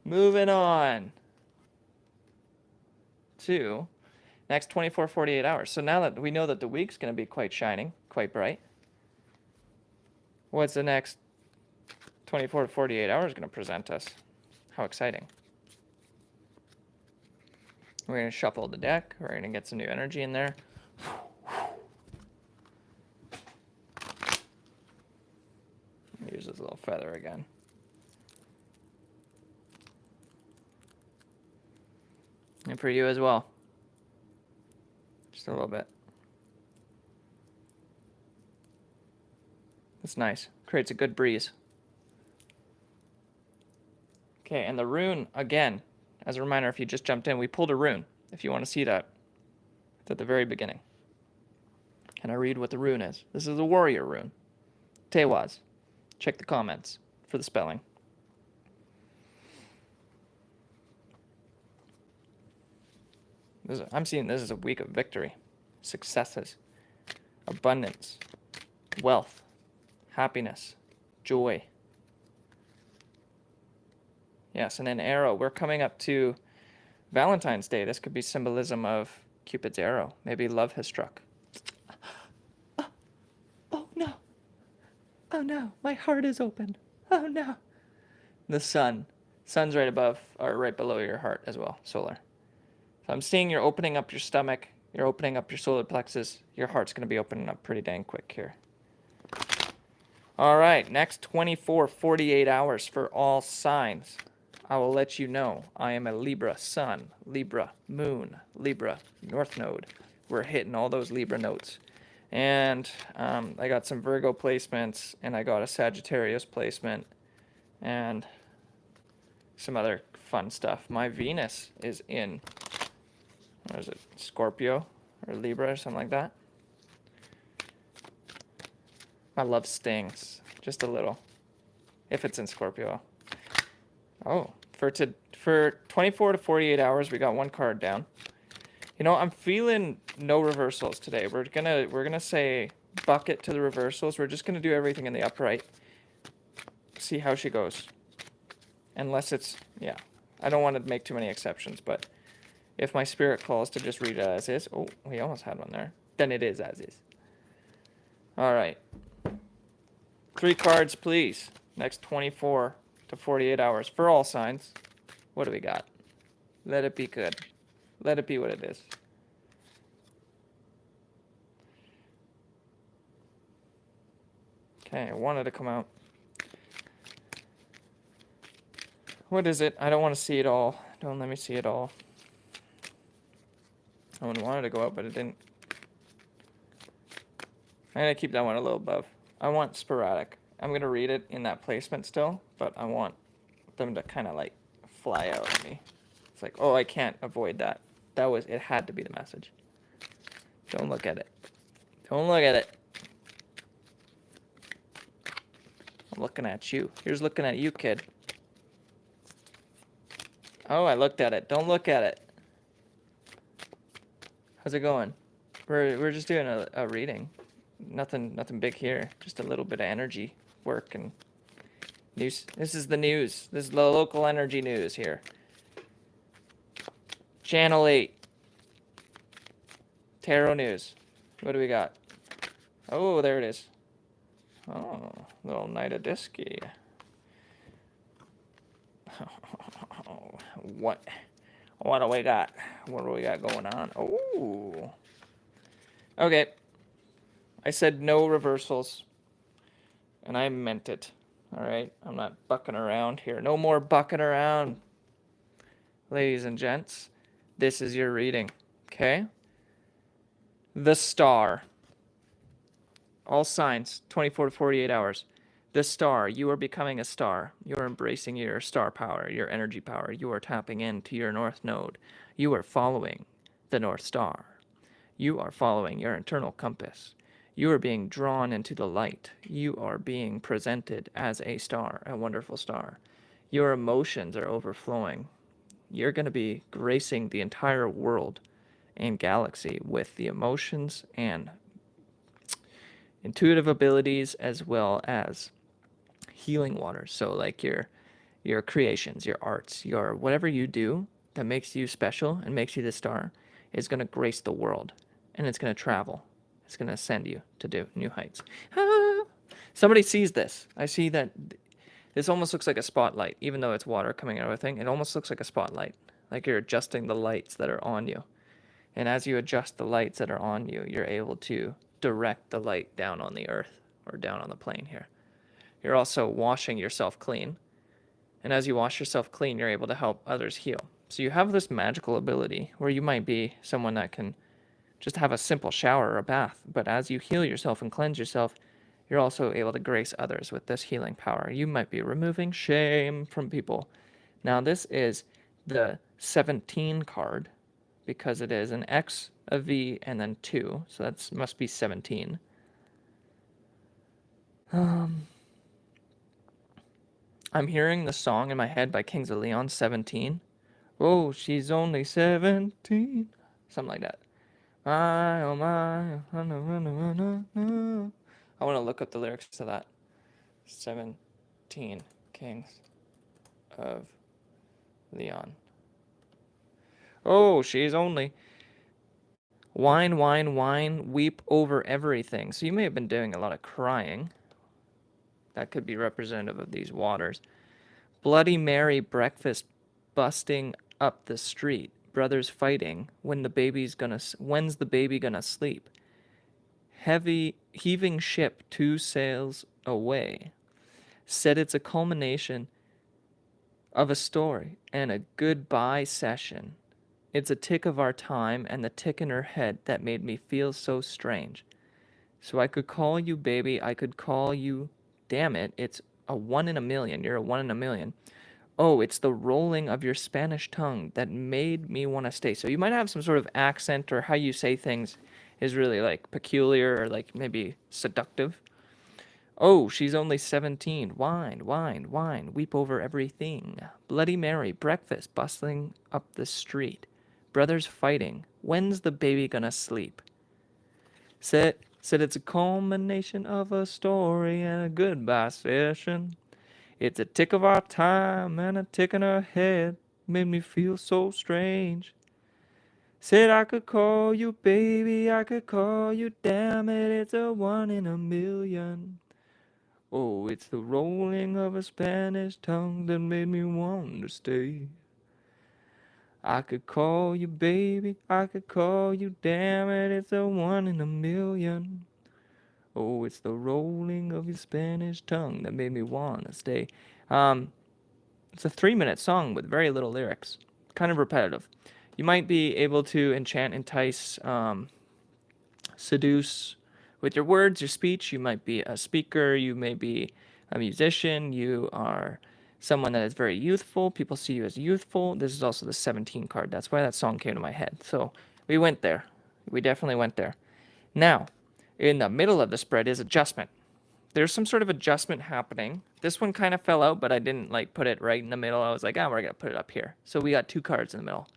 Moving on to next 24, 48 hours. So now that we know that the week's going to be quite shining, quite bright, what's the next 24 to 48 hours going to present us? How exciting. We're going to shuffle the deck. We're going to get some new energy in there. Use this little feather again. And for you as well. Just a little bit. It's nice. Creates a good breeze. Okay, and the rune, again, as a reminder, if you just jumped in, we pulled a rune. If you want to see that, it's at the very beginning. And I read what the rune is. This is a warrior rune. Tewaz. Check the comments for the spelling. I'm seeing this as a week of victory, successes, abundance, wealth, happiness, joy. Yes, and an arrow. We're coming up to Valentine's Day. This could be symbolism of Cupid's arrow. Maybe love has struck. Oh no. Oh no, my heart is open. Oh no. The sun. Sun's right above or right below your heart as well, solar. So I'm seeing you're opening up your stomach, you're opening up your solar plexus. Your heart's going to be opening up pretty dang quick here. All right, next 48 hours for all signs. I will let you know I am a Libra sun, Libra moon, Libra north node. We're hitting all those Libra notes. And I got some Virgo placements, and I got a Sagittarius placement, and some other fun stuff. My Venus is in, what is it, Scorpio or Libra or something like that. My love stings just a little if it's in Scorpio. Oh, for 24 to 48 hours, we got one card down. You know, I'm feeling no reversals today. We're gonna say bucket to the reversals. We're just gonna do everything in the upright. See how she goes. Unless it's, yeah. I don't want to make too many exceptions, but if my spirit calls to just read it as is, oh, we almost had one there. Then it is as is. All right. 3 cards, please. Next 24 to 48 hours for all signs. What do we got? Let it be good. Let it be what it is. Okay, I wanted to come out. What is it? I don't want to see it all. Don't let me see it all. I wanted to go out, but it didn't. I'm going to keep that one a little above. I want sporadic. I'm going to read it in that placement still, but I want them to kind of like fly out at me. It's like, oh, I can't avoid that. It had to be the message. Don't look at it. Don't look at it. I'm looking at you. Here's looking at you, kid. Oh, I looked at it. Don't look at it. How's it going? We're just doing a reading. Nothing big here. Just a little bit of energy work and news. This is the news. This is the local energy news here. Channel 8. Tarot news. What do we got? Oh, there it is. Oh, little Knight of Disky. What do we got? What do we got going on? Oh. Okay. I said no reversals. And I meant it. All right? I'm not bucking around here. No more bucking around. Ladies and gents, this is your reading. Okay? The Star. All signs, 24 to 48 hours. The Star, you are becoming a star. You are embracing your star power, your energy power. You are tapping into your North Node. You are following the North Star. You are following your internal compass. You are being drawn into the light. You are being presented as a star, a wonderful star. Your emotions are overflowing. You're going to be gracing the entire world and galaxy with the emotions and intuitive abilities as well as healing waters. So like your creations, your arts, your whatever you do that makes you special and makes you the star is going to grace the world, and it's going to travel. It's going to ascend you to do new heights. Ah! Somebody sees this. I see that this almost looks like a spotlight, even though it's water coming out of a thing. It almost looks like a spotlight, like you're adjusting the lights that are on you. And as you adjust the lights that are on you, you're able to direct the light down on the earth or down on the plane here. You're also washing yourself clean. And as you wash yourself clean, you're able to help others heal. So you have this magical ability where you might be someone that can just have a simple shower or a bath. But as you heal yourself and cleanse yourself, you're also able to grace others with this healing power. You might be removing shame from people. Now this is the 17 card because it is an X, a V, and then 2. So that must be 17. I'm hearing the song in my head by Kings of Leon, 17. Oh, she's only 17. Something like that. My, oh my, I want to look up the lyrics to that. 17 Kings of Leon. Oh, she's only wine, wine, wine, weep over everything. So you may have been doing a lot of crying. That could be representative of these waters. Bloody Mary breakfast busting up the street. Brothers fighting. When's the baby gonna sleep? Heavy heaving ship 2 sails away. Said it's a culmination of a story and a goodbye session. It's a tick of our time and the tick in her head that made me feel so strange. So I could call you baby, I could call you, damn it, it's a 1 in a million. You're a 1 in a million. Oh, it's the rolling of your Spanish tongue that made me want to stay. So you might have some sort of accent, or how you say things is really like peculiar or like maybe seductive. Oh, she's only 17. Wine, wine, wine, weep over everything. Bloody Mary, breakfast, bustling up the street. Brothers fighting. When's the baby gonna sleep? Said it's a culmination of a story and a goodbye session. It's a tick of our time and a tick in her head. Made me feel so strange. Said I could call you baby, I could call you damn it, it's a 1 in a million. Oh, it's the rolling of a Spanish tongue that made me want to stay. I could call you baby, I could call you damn it, it's a 1 in a million. Oh, it's the rolling of your Spanish tongue that made me want to stay. It's a 3-minute song with very little lyrics, kind of repetitive. You might be able to enchant, entice, seduce with your words, your speech. You might be a speaker, you may be a musician, you are someone that is very youthful. People see you as youthful. This is also the 17 card. That's why that song came to my head. So we went there. We definitely went there. Now, in the middle of the spread is adjustment. There's some sort of adjustment happening. This one kind of fell out, but I didn't like put it right in the middle. I was like, we're going to put it up here. So we got 2 cards in the middle.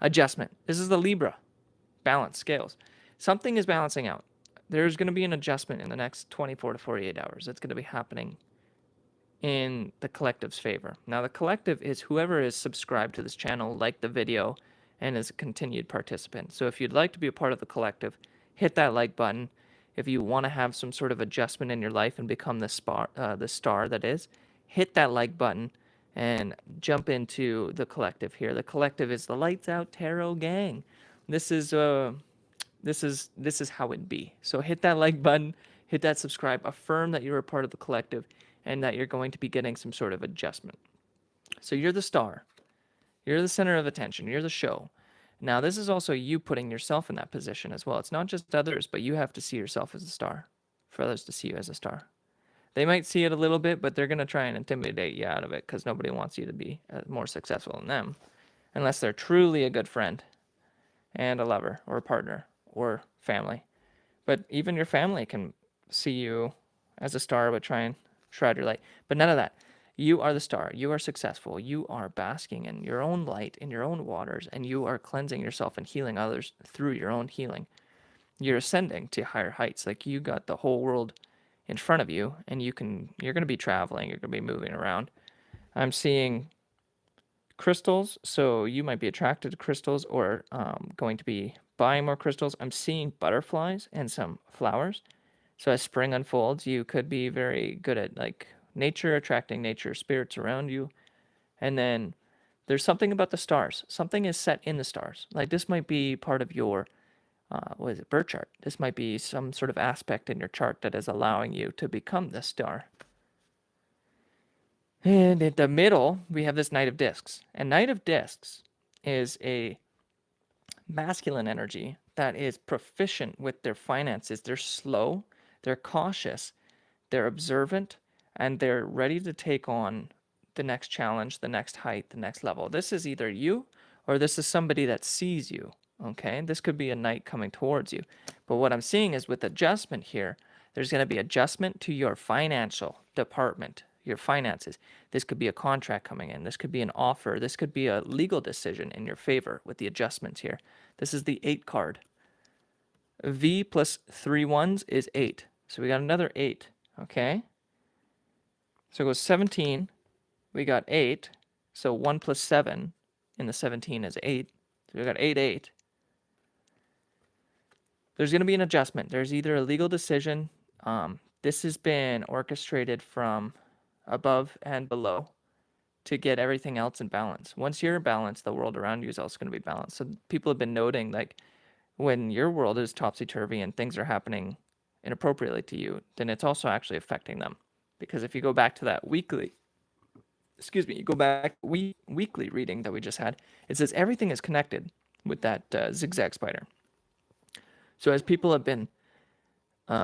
Adjustment. This is the Libra. Balance, scales. Something is balancing out. There's going to be an adjustment in the next 24 to 48 hours. It's going to be happening in the collective's favor. Now, the collective is whoever is subscribed to this channel, liked the video, and is a continued participant. So if you'd like to be a part of the collective, hit that like button. If you want to have some sort of adjustment in your life and become the star that is, hit that like button and jump into the collective here. The collective is the Lights Out Tarot Gang. This is how it be. So hit that like button, hit that subscribe, affirm that you're a part of the collective and that you're going to be getting some sort of adjustment. So you're the star. You're the center of attention. You're the show. Now, this is also you putting yourself in that position as well. It's not just others, but you have to see yourself as a star for others to see you as a star. They might see it a little bit, but they're going to try and intimidate you out of it because nobody wants you to be more successful than them unless they're truly a good friend and a lover or a partner or family. But even your family can see you as a star but try and shroud your light. But none of that. You are the star. You are successful. You are basking in your own light, in your own waters, and you are cleansing yourself and healing others through your own healing. You're ascending to higher heights. Like you got the whole world in front of you, and you're going to be traveling. You're going to be moving around. I'm seeing crystals, so you might be attracted to crystals or going to be buying more crystals. I'm seeing butterflies and some flowers. So as spring unfolds, you could be very good at like nature, attracting nature spirits around you. And then there's something about the stars. Something is set in the stars. Like this might be part of your birth chart. This might be some sort of aspect in your chart that is allowing you to become this star. And in the middle, we have this Knight of Discs. And Knight of Discs is a masculine energy that is proficient with their finances. They're slow, they're cautious, they're observant, and they're ready to take on the next challenge, the next height, the next level. This is either you or this is somebody that sees you. Okay, this could be a knight coming towards you. But what I'm seeing is with adjustment here, there's going to be adjustment to your financial department, your finances. This could be a contract coming in. This could be an offer. This could be a legal decision in your favor with the adjustments here. This is the 8 card. V plus 3 ones is 8. So we got another 8. Okay. So it goes 17. We got 8. So 1 plus 7 in the 17 is 8. So we got 8, 8. There's going to be an adjustment. There's either a legal decision. This has been orchestrated from above and below to get everything else in balance. Once you're in balance, the world around you is also going to be balanced. So people have been noting, like, when your world is topsy-turvy and things are happening inappropriately to you, then it's also actually affecting them. Because if you go back to that weekly reading that we just had, it says everything is connected with that zigzag spider. So as people have been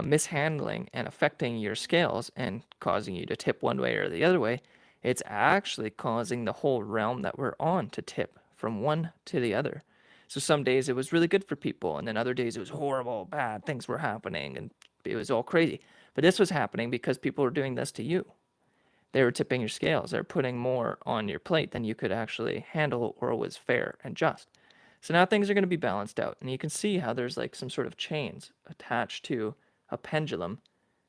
mishandling and affecting your scales and causing you to tip one way or the other way, it's actually causing the whole realm that we're on to tip from one to the other. So some days it was really good for people, and then other days it was horrible, bad things were happening, and it was all crazy. But this was happening because people were doing this to you. They were tipping your scales. They're putting more on your plate than you could actually handle or was fair and just. So now things are going to be balanced out, and you can see how there's like some sort of chains attached to a pendulum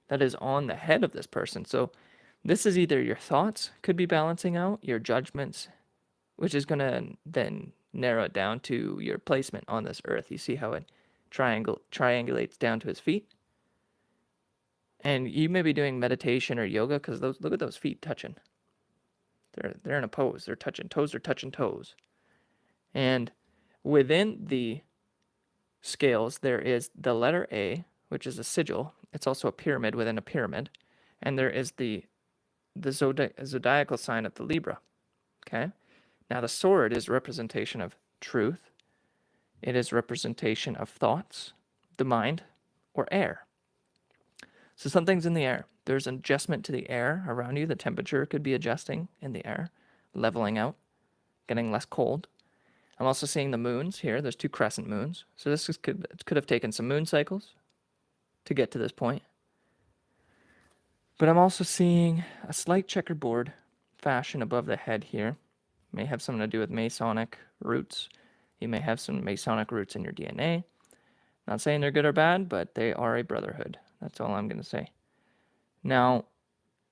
that is on the head of this person. So this is either your thoughts could be balancing out, your judgments, which is going to then narrow it down to your placement on this earth. You see how it triangulates down to his feet? And you may be doing meditation or yoga because look at those feet touching. They're in a pose. They're touching toes. They're touching toes. And within the scales, there is the letter A, which is a sigil. It's also a pyramid within a pyramid. And there is the zodiacal sign of the Libra. Okay? Now, the sword is representation of truth. It is representation of thoughts, the mind, or air. So something's in the air. There's an adjustment to the air around you. The temperature could be adjusting in the air, leveling out, getting less cold. I'm also seeing the moons here. There's 2 crescent moons. So this could have taken some moon cycles to get to this point. But I'm also seeing a slight checkerboard fashion above the head here. May have something to do with Masonic roots. You may have some Masonic roots in your DNA. Not saying they're good or bad, but they are a brotherhood. That's all I'm going to say. Now,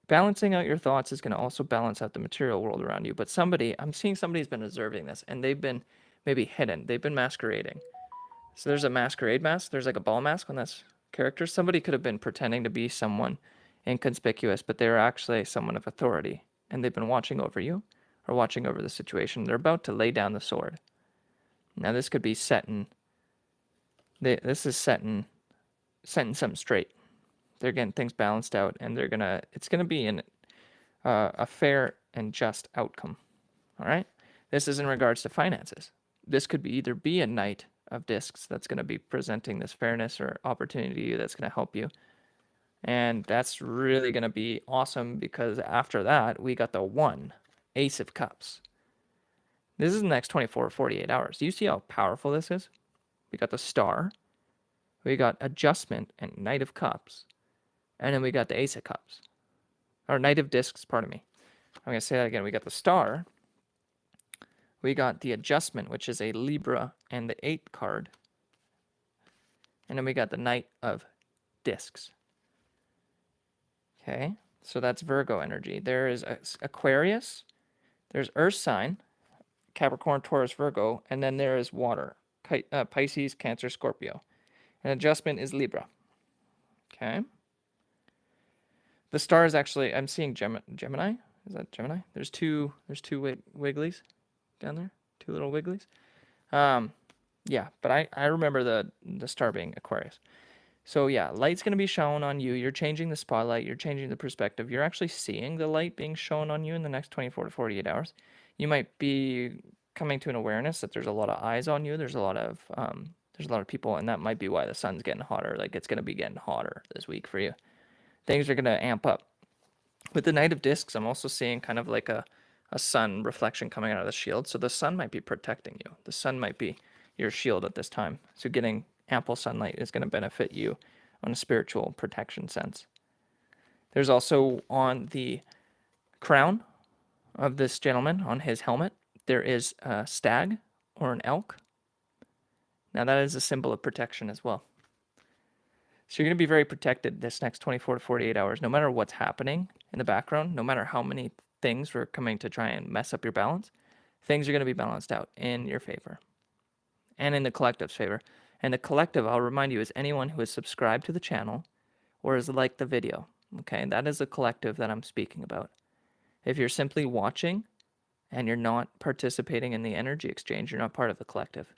balancing out your thoughts is going to also balance out the material world around you. But I'm seeing somebody's been observing this, and they've been maybe hidden. They've been masquerading. So there's a masquerade mask. There's like a ball mask on this character. Somebody could have been pretending to be someone inconspicuous, but they're actually someone of authority. And they've been watching over you or watching over the situation. They're about to lay down the sword. Now this could be setting something straight. They're getting things balanced out, and it's gonna be a fair and just outcome. All right. This is in regards to finances. This could either be a knight of discs that's going to be presenting this fairness or opportunity to you that's going to help you. And that's really going to be awesome because after that, we got the 1 Ace of Cups. This is the next 24 or 48 hours. Do you see how powerful this is? We got the Star. We got Adjustment and Knight of Cups. And then we got the Ace of Cups. Or Knight of Discs, pardon me. I'm going to say that again. We got the Star. We got the Adjustment, which is a Libra and the 8 card. And then we got the Knight of Discs. Okay, so that's Virgo energy. There is Aquarius. There's Earth sign, Capricorn, Taurus, Virgo. And then there is water, Pisces, Cancer, Scorpio. And Adjustment is Libra. Okay. The Star is actually, I'm seeing Gemini. Is that Gemini? There's two wigglies down there. 2 little wigglies. Yeah, but I remember the Star being Aquarius. So yeah, light's going to be shown on you. You're changing the spotlight. You're changing the perspective. You're actually seeing the light being shown on you in the next 24 to 48 hours. You might be coming to an awareness that there's a lot of eyes on you. There's a lot of people, and that might be why the sun's getting hotter. Like, it's going to be getting hotter this week for you. Things are going to amp up. With the Knight of Discs, I'm also seeing kind of like a sun reflection coming out of the shield. So the sun might be protecting you. The sun might be your shield at this time. So getting ample sunlight is going to benefit you on a spiritual protection sense. There's also on the crown of this gentleman, on his helmet, there is a stag or an elk. Now that is a symbol of protection as well. So you're going to be very protected this next 24 to 48 hours, no matter what's happening in the background, no matter how many things are coming to try and mess up your balance, things are going to be balanced out in your favor and in the collective's favor. And the collective, I'll remind you, is anyone who is subscribed to the channel or has liked the video. Okay, that is the collective that I'm speaking about. If you're simply watching and you're not participating in the energy exchange, you're not part of the collective.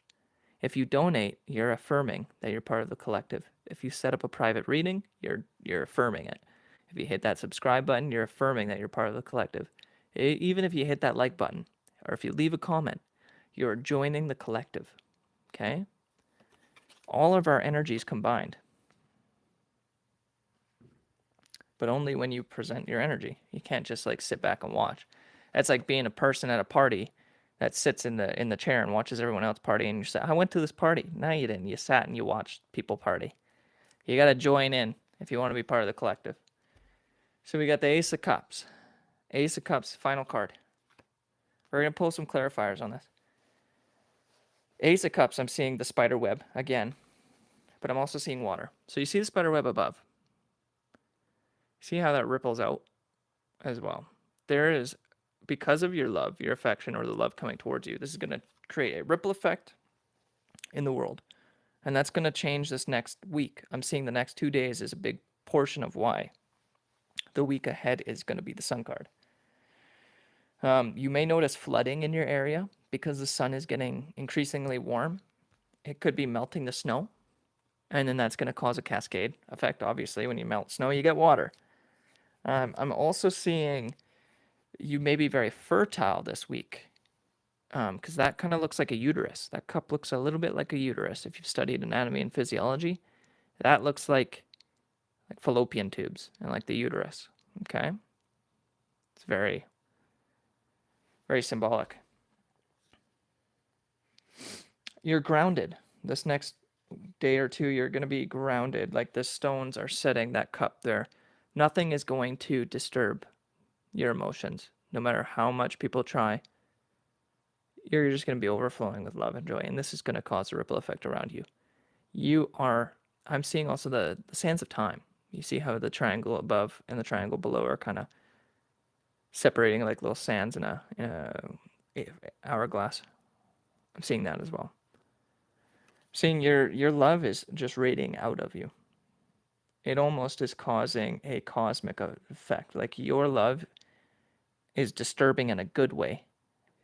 If you donate, you're affirming that you're part of the collective. If you set up a private reading, you're affirming it. If you hit that subscribe button, you're affirming that you're part of the collective. Even if you hit that like button, or if you leave a comment, you're joining the collective. Okay? All of our energies combined. But only when you present your energy. You can't just like sit back and watch. That's like being a person at a party that sits in the chair and watches everyone else party, and you say, I went to this party. No, you didn't. You sat and you watched people party. You got to join in if you want to be part of the collective. So we got the Ace of Cups. Ace of Cups, final card. We're going to pull some clarifiers on this. Ace of Cups, I'm seeing the spider web again, but I'm also seeing water. So you see the spider web above. See how that ripples out as well. There is, because of your love, your affection, or the love coming towards you, this is going to create a ripple effect in the world. And that's going to change this next week. I'm seeing the next 2 days is a big portion of why the week ahead is going to be the sun card. You may notice flooding in your area because the sun is getting increasingly warm. It could be melting the snow, and then that's going to cause a cascade effect. Obviously, when you melt snow, you get water. I'm also seeing you may be very fertile this week, because that kind of looks like a uterus. That cup looks a little bit like a uterus. If you've studied anatomy and physiology, that looks like fallopian tubes and like the uterus. Okay, it's very, very symbolic. You're grounded. This next day or two, you're going to be grounded. Like the stones are setting that cup there. Nothing is going to disturb your emotions, no matter how much people try. You're just going to be overflowing with love and joy, and this is going to cause a ripple effect around you. I'm seeing also the sands of time. You see how the triangle above and the triangle below are kind of separating like little sands in a hourglass. I'm seeing that as well. I'm seeing your love is just radiating out of you. It almost is causing a cosmic effect. Like your love is disturbing in a good way.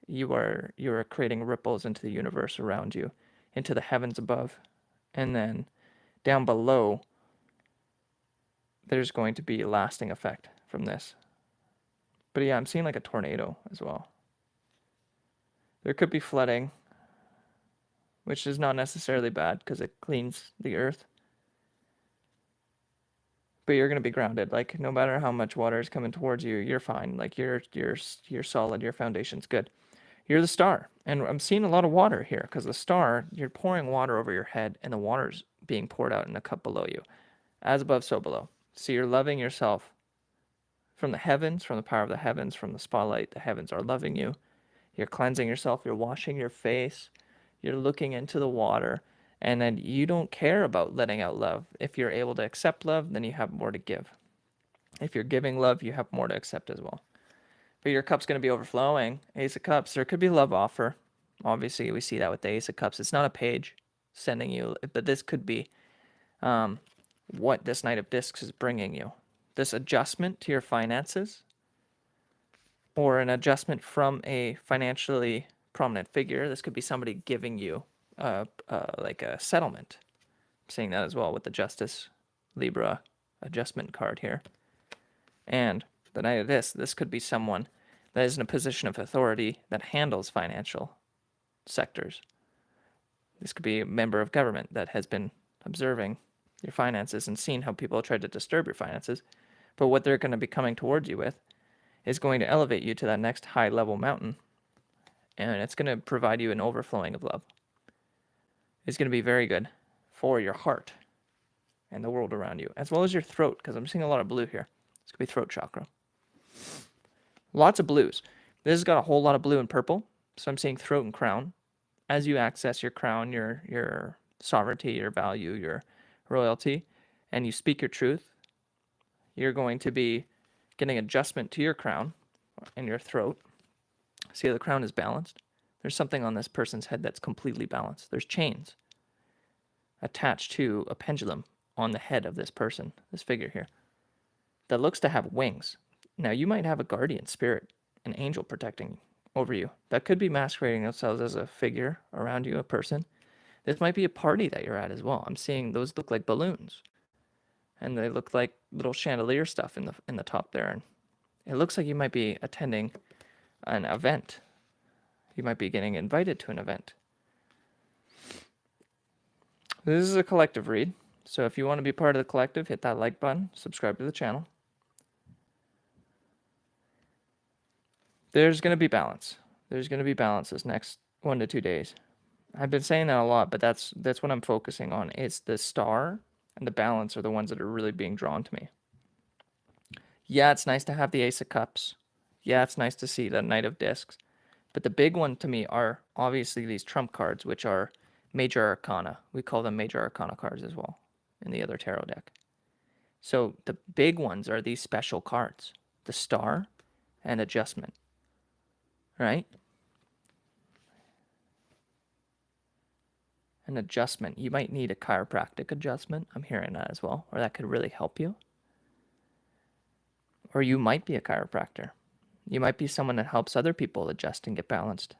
You are creating ripples into the universe around you, into the heavens above, and then down below, there's going to be a lasting effect from this. But yeah, I'm seeing like a tornado as well. There could be flooding, which is not necessarily bad because it cleans the earth. But you're going to be grounded. Like no matter how much water is coming towards you, you're fine. Like you're solid. Your foundation's good. You're the star. And I'm seeing a lot of water here because the star, you're pouring water over your head and the water's being poured out in a cup below you. As above, so below. So you're loving yourself from the heavens, from the power of the heavens, from the spotlight. The heavens are loving you. You're cleansing yourself. You're washing your face. You're looking into the water. And then you don't care about letting out love. If you're able to accept love, then you have more to give. If you're giving love, you have more to accept as well. But your cup's going to be overflowing. Ace of Cups. There could be a love offer. Obviously, we see that with the Ace of Cups. It's not a page sending you, but this could be what this Knight of Discs is bringing you. This adjustment to your finances, or an adjustment from a financially prominent figure. This could be somebody giving you like a settlement. I'm seeing that as well with the Justice Libra adjustment card here. And the Knight of this could be someone that is in a position of authority that handles financial sectors. This could be a member of government that has been observing your finances and seen how people tried to disturb your finances. But what they're going to be coming towards you with is going to elevate you to that next high level mountain. And it's going to provide you an overflowing of love. It's going to be very good for your heart and the world around you, as well as your throat, because I'm seeing a lot of blue here. It's going to be throat chakra. Lots of blues. This has got a whole lot of blue and purple. So I'm seeing throat and crown. As you access your crown, your sovereignty, your value, your royalty, and you speak your truth, you're going to be getting adjustment to your crown and your throat. See how the crown is balanced? There's something on this person's head that's completely balanced. There's chains attached to a pendulum on the head of this person, this figure here, that looks to have wings. Now, you might have a guardian spirit, an angel protecting over you. That could be masquerading themselves as a figure around you, a person. This might be a party that you're at as well. I'm seeing those look like balloons, and they look like little chandelier stuff in the top there. And it looks like you might be attending an event. You might be getting invited to an event. This is a collective read, so if you want to be part of the collective, hit that like button, subscribe to the channel. There's going to be balance. There's going to be balance this next 1 to 2 days. I've been saying that a lot, but that's what I'm focusing on. It's the star and the balance are the ones that are really being drawn to me. Yeah, it's nice to have the Ace of Cups. Yeah, it's nice to see the Knight of Discs. But the big one to me are obviously these trump cards, which are major arcana. We call them major arcana cards as well in the other tarot deck. So the big ones are these special cards, the star and adjustment, right? An adjustment. You might need a chiropractic adjustment. I'm hearing that as well, or that could really help you. Or you might be a chiropractor. You might be someone that helps other people adjust and get balanced.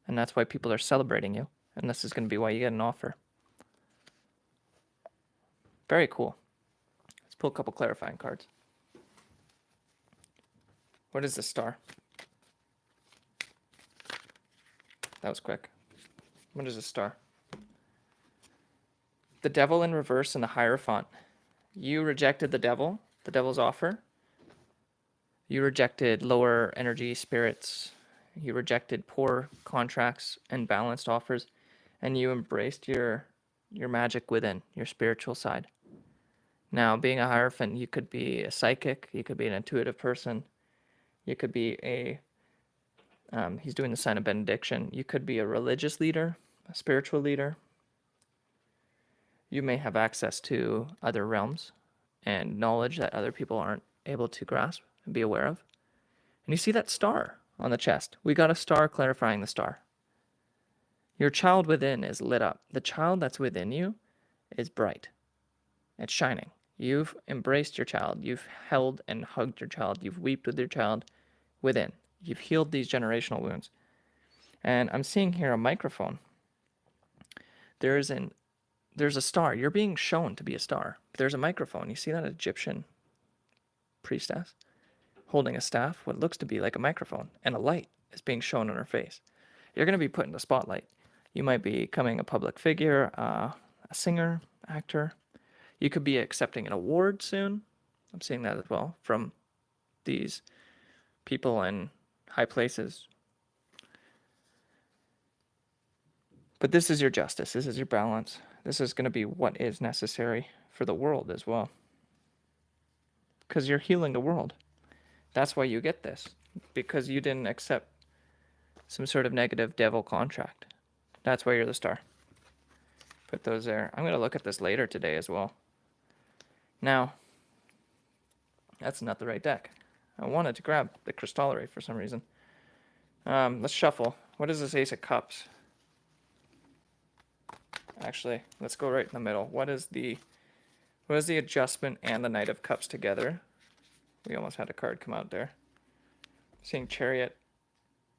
And that's why people are celebrating you. And this is going to be why you get an offer. Very cool. Let's pull a couple clarifying cards. What is the star? That was quick. What is a star? The devil in reverse and the Hierophant. You rejected the devil's offer. You rejected lower energy spirits. You rejected poor contracts and balanced offers. And you embraced your magic within, your spiritual side. Now, being a Hierophant, you could be a psychic. You could be an intuitive person. You could be he's doing the sign of benediction. You could be a religious leader, a spiritual leader. You may have access to other realms and knowledge that other people aren't able to grasp and be aware of. And you see that star on the chest. We got a star clarifying the star. Your child within is lit up. The child that's within you is bright. It's shining. You've embraced your child. You've held and hugged your child. You've wept with your child within. You've healed these generational wounds. And I'm seeing here a microphone. There's a star. You're being shown to be a star. There's a microphone. You see that Egyptian priestess holding a staff, what looks to be like a microphone, and a light is being shown on her face. You're going to be put in the spotlight. You might be becoming a public figure, a singer, actor. You could be accepting an award soon. I'm seeing that as well from these people in high places. But this is your justice. This is your balance. This is going to be what is necessary for the world as well. Because you're healing the world. That's why you get this. Because you didn't accept some sort of negative devil contract. That's why you're the star. Put those there. I'm going to look at this later today as well. Now, that's not the right deck. I wanted to grab the Crystallary for some reason. Let's shuffle. What is this Ace of Cups? Actually, let's go right in the middle. What is the adjustment and the Knight of Cups together? We almost had a card come out there. I'm seeing Chariot,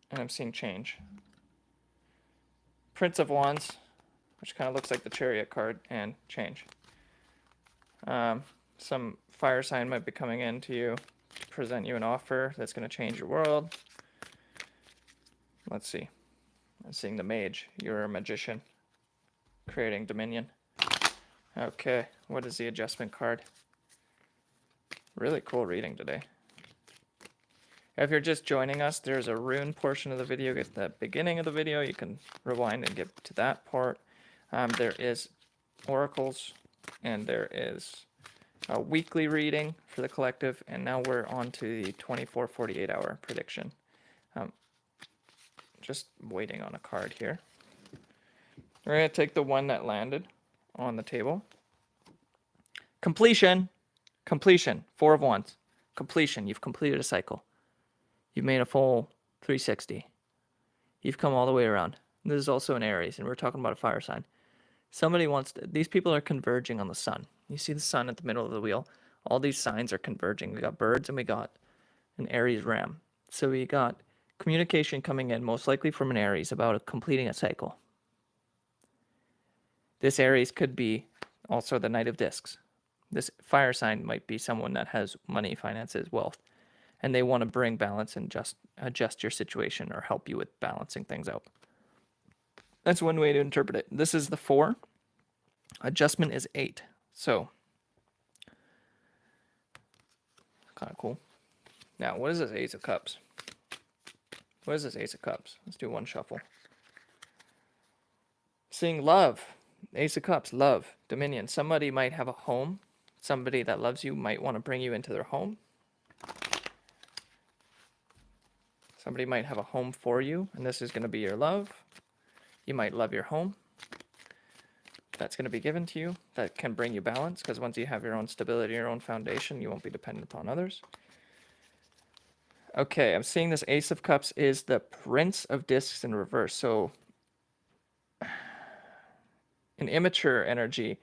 and I'm seeing Change. Prince of Wands, which kind of looks like the Chariot card, and Change. Some fire sign might be coming in to you to present you an offer that's going to change your world. Let's see. I'm seeing the Mage. You're a magician. Creating dominion. Okay, what is the adjustment card? Really cool reading today. If you're just joining us, there's a rune portion of the video at the beginning of the video. You can rewind and get to that part. There is oracles, and there is a weekly reading for the collective, and now we're on to the 24-48 hour prediction. Just waiting on a card here. We're going to take the one that landed on the table. Completion. Completion. 4 of Wands. Completion. You've completed a cycle. You've made a full 360. You've come all the way around. This is also an Aries, and we're talking about a fire sign. Somebody wants to, these people are converging on the sun. You see the sun at the middle of the wheel. All these signs are converging. We got birds and we got an Aries ram. So we got communication coming in, most likely from an Aries, about completing a cycle. This Aries could be also the Knight of Discs. This fire sign might be someone that has money, finances, wealth, and they want to bring balance and just adjust your situation or help you with balancing things out. That's one way to interpret it. This is the 4. Adjustment is 8. So, kind of cool. Now, what is this Ace of Cups? What is this Ace of Cups? Let's do one shuffle. Seeing love. Ace of Cups, love, dominion. Somebody might have a home. Somebody that loves you might want to bring you into their home. Somebody might have a home for you, and this is going to be your love. You might love your home. That's going to be given to you. That can bring you balance, because once you have your own stability, your own foundation, you won't be dependent upon others. Okay, I'm seeing this Ace of Cups is the Prince of Discs in reverse. So an immature energy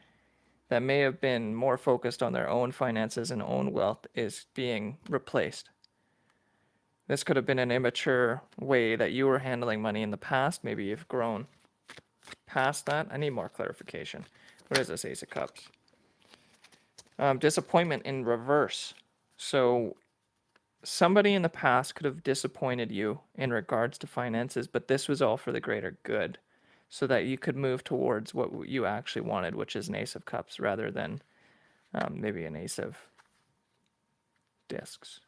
that may have been more focused on their own finances and own wealth is being replaced. This could have been an immature way that you were handling money in the past. Maybe you've grown past that. I need more clarification. What is this Ace of Cups? Disappointment in reverse. So somebody in the past could have disappointed you in regards to finances, but this was all for the greater good, so that you could move towards what you actually wanted, which is an Ace of Cups, rather than maybe an Ace of Discs.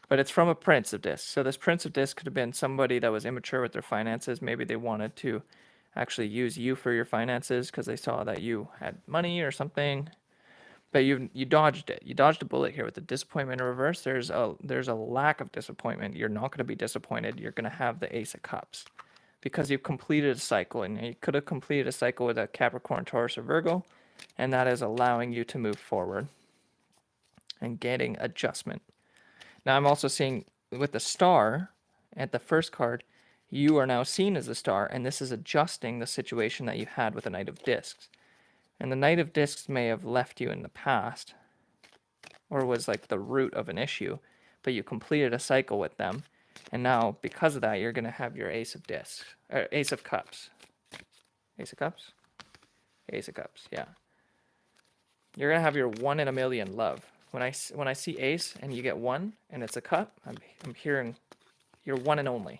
But it's from a Prince of Discs. So this Prince of Discs could have been somebody that was immature with their finances. Maybe they wanted to actually use you for your finances because they saw that you had money or something. But you dodged it. You dodged a bullet here with the disappointment in reverse. There's a lack of disappointment. You're not going to be disappointed. You're going to have the Ace of Cups because you've completed a cycle, and you could have completed a cycle with a Capricorn, Taurus, or Virgo, and that is allowing you to move forward and getting adjustment. Now I'm also seeing with the star at the first card, you are now seen as the star, and this is adjusting the situation that you had with the Knight of Discs. And the Knight of Discs may have left you in the past, or was like the root of an issue, but you completed a cycle with them, and now because of that, you're going to have your Ace of Discs, or Ace of Cups. Ace of Cups? Ace of Cups, yeah. You're going to have your 1 in a million love. When I see Ace and you get 1 and it's a cup, I'm hearing you're one and only.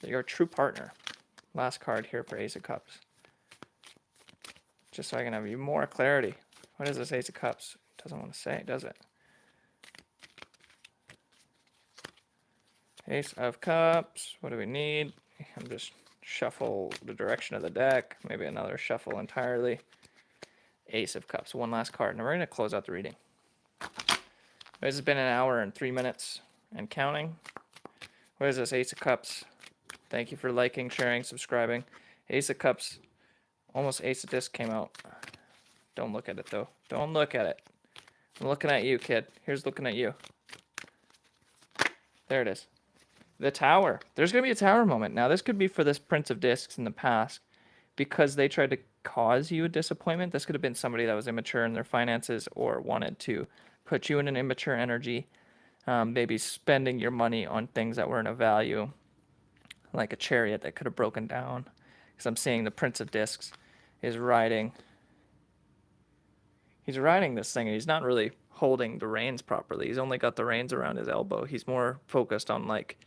You're a true partner. Last card here for Ace of Cups. Just so I can have you more clarity. What is this Ace of Cups? It doesn't want to say, does it? Ace of Cups. What do we need? I'm just shuffle the direction of the deck. Maybe another shuffle entirely. Ace of Cups. One last card. Now we're going to close out the reading. This has been 1 hour and 3 minutes and counting. What is this Ace of Cups? Thank you for liking, sharing, subscribing. Ace of Cups. Almost Ace of Discs came out. Don't look at it, though. Don't look at it. I'm looking at you, kid. Here's looking at you. There it is. The Tower. There's going to be a Tower moment. Now, this could be for this Prince of Discs in the past because they tried to cause you a disappointment. This could have been somebody that was immature in their finances or wanted to put you in an immature energy. Maybe spending your money on things that weren't of value, like a chariot that could have broken down. Because I'm seeing the Prince of Discs is riding. He's riding this thing, and he's not really holding the reins properly. He's only got the reins around his elbow. He's more focused on like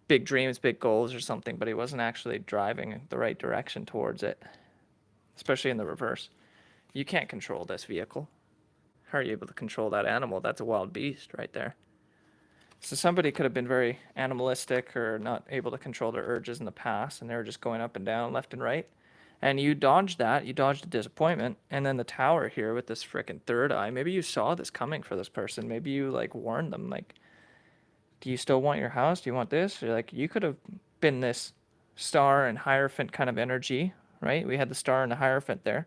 big dreams, big goals or something, but he wasn't actually driving the right direction towards it, especially in the reverse. You can't control this vehicle. How are you able to control that animal? That's a wild beast right there. So somebody could have been very animalistic or not able to control their urges in the past, and they were just going up and down, left and right. And you dodged that. You dodged the disappointment. And then the tower here with this freaking third eye. Maybe you saw this coming for this person. Maybe you like warned them, like, do you still want your house? Do you want this? Or like, you could have been this star and Hierophant kind of energy, right? We had the star and the Hierophant there.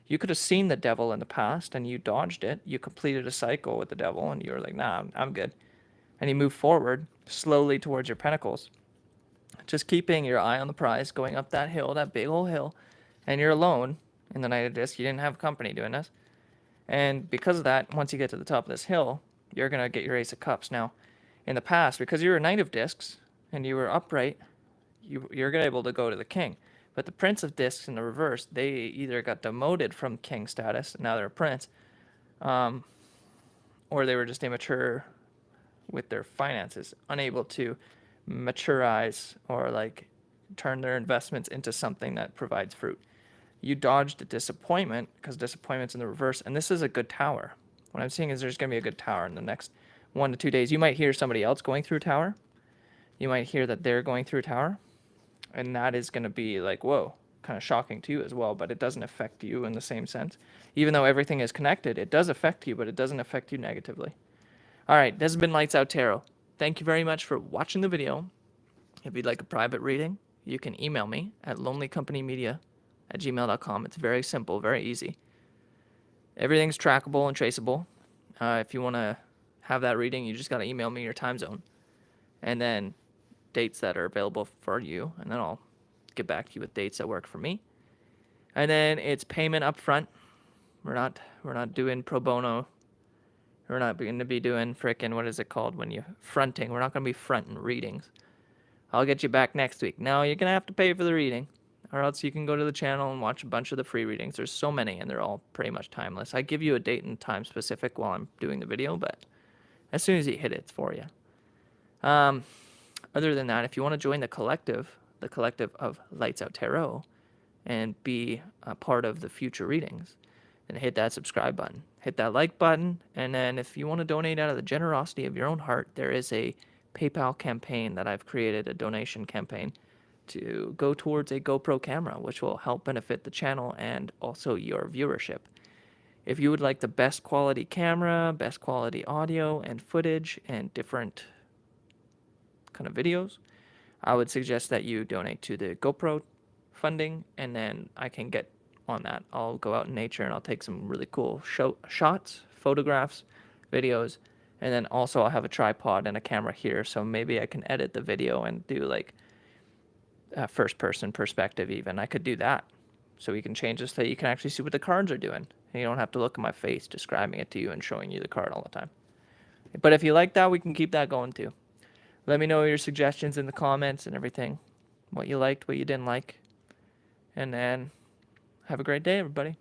You could have seen the devil in the past and you dodged it. You completed a cycle with the devil and you were like, nah, I'm good. And you move forward slowly towards your pentacles. Just keeping your eye on the prize, going up that hill, that big old hill, and you're alone in the Knight of Discs. You didn't have company doing this. And because of that, once you get to the top of this hill, you're going to get your Ace of Cups. Now, in the past, because you were a Knight of Discs and you were upright, you're able to go to the King. But the Prince of Discs in the reverse, they either got demoted from King status, now they're a Prince, or they were just immature with their finances, unable to maturize or like turn their investments into something that provides fruit. You dodged a disappointment because disappointment's in the reverse, and this is a good tower. What I'm seeing is there's going to be a good tower in the next 1 to 2 days. You might hear somebody else going through a tower. You might hear that they're going through a tower, and that is going to be like, whoa, kind of shocking to you as well, but it doesn't affect you in the same sense. Even though everything is connected, it does affect you, but it doesn't affect you negatively. All right, this has been Lights Out Tarot. Thank you very much for watching the video. If you'd like a private reading, you can email me at lonelycompanymedia@gmail.com. It's very simple, very easy. Everything's trackable and traceable. If you want to have that reading, you just got to email me your time zone and then dates that are available for you, and then I'll get back to you with dates that work for me. And then it's payment up front. We're not doing pro bono. We're not going to be doing frickin', what is it called when you fronting? We're not going to be fronting readings. I'll get you back next week. No, you're going to have to pay for the reading, or else you can go to the channel and watch a bunch of the free readings. There's so many, and they're all pretty much timeless. I give you a date and time specific while I'm doing the video, but as soon as you hit it, it's for you. Other than that, if you want to join the collective of Lights Out Tarot, and be a part of the future readings, then hit that subscribe button, hit that like button, and then if you want to donate out of the generosity of your own heart, there is a PayPal campaign that I've created, a donation campaign, to go towards a GoPro camera, which will help benefit the channel and also your viewership. If you would like the best quality camera, best quality audio and footage, and different kind of videos, I would suggest that you donate to the GoPro funding, and then I can get on that. I'll go out in nature and I'll take some really cool shots, photographs, videos, and then also I'll have a tripod and a camera here, so maybe I can edit the video and do like a first-person perspective even. I could do that. So we can change this so you can actually see what the cards are doing. And you don't have to look at my face describing it to you and showing you the card all the time. But if you like that, we can keep that going too. Let me know your suggestions in the comments and everything. What you liked, what you didn't like. And then have a great day, everybody.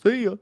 See ya.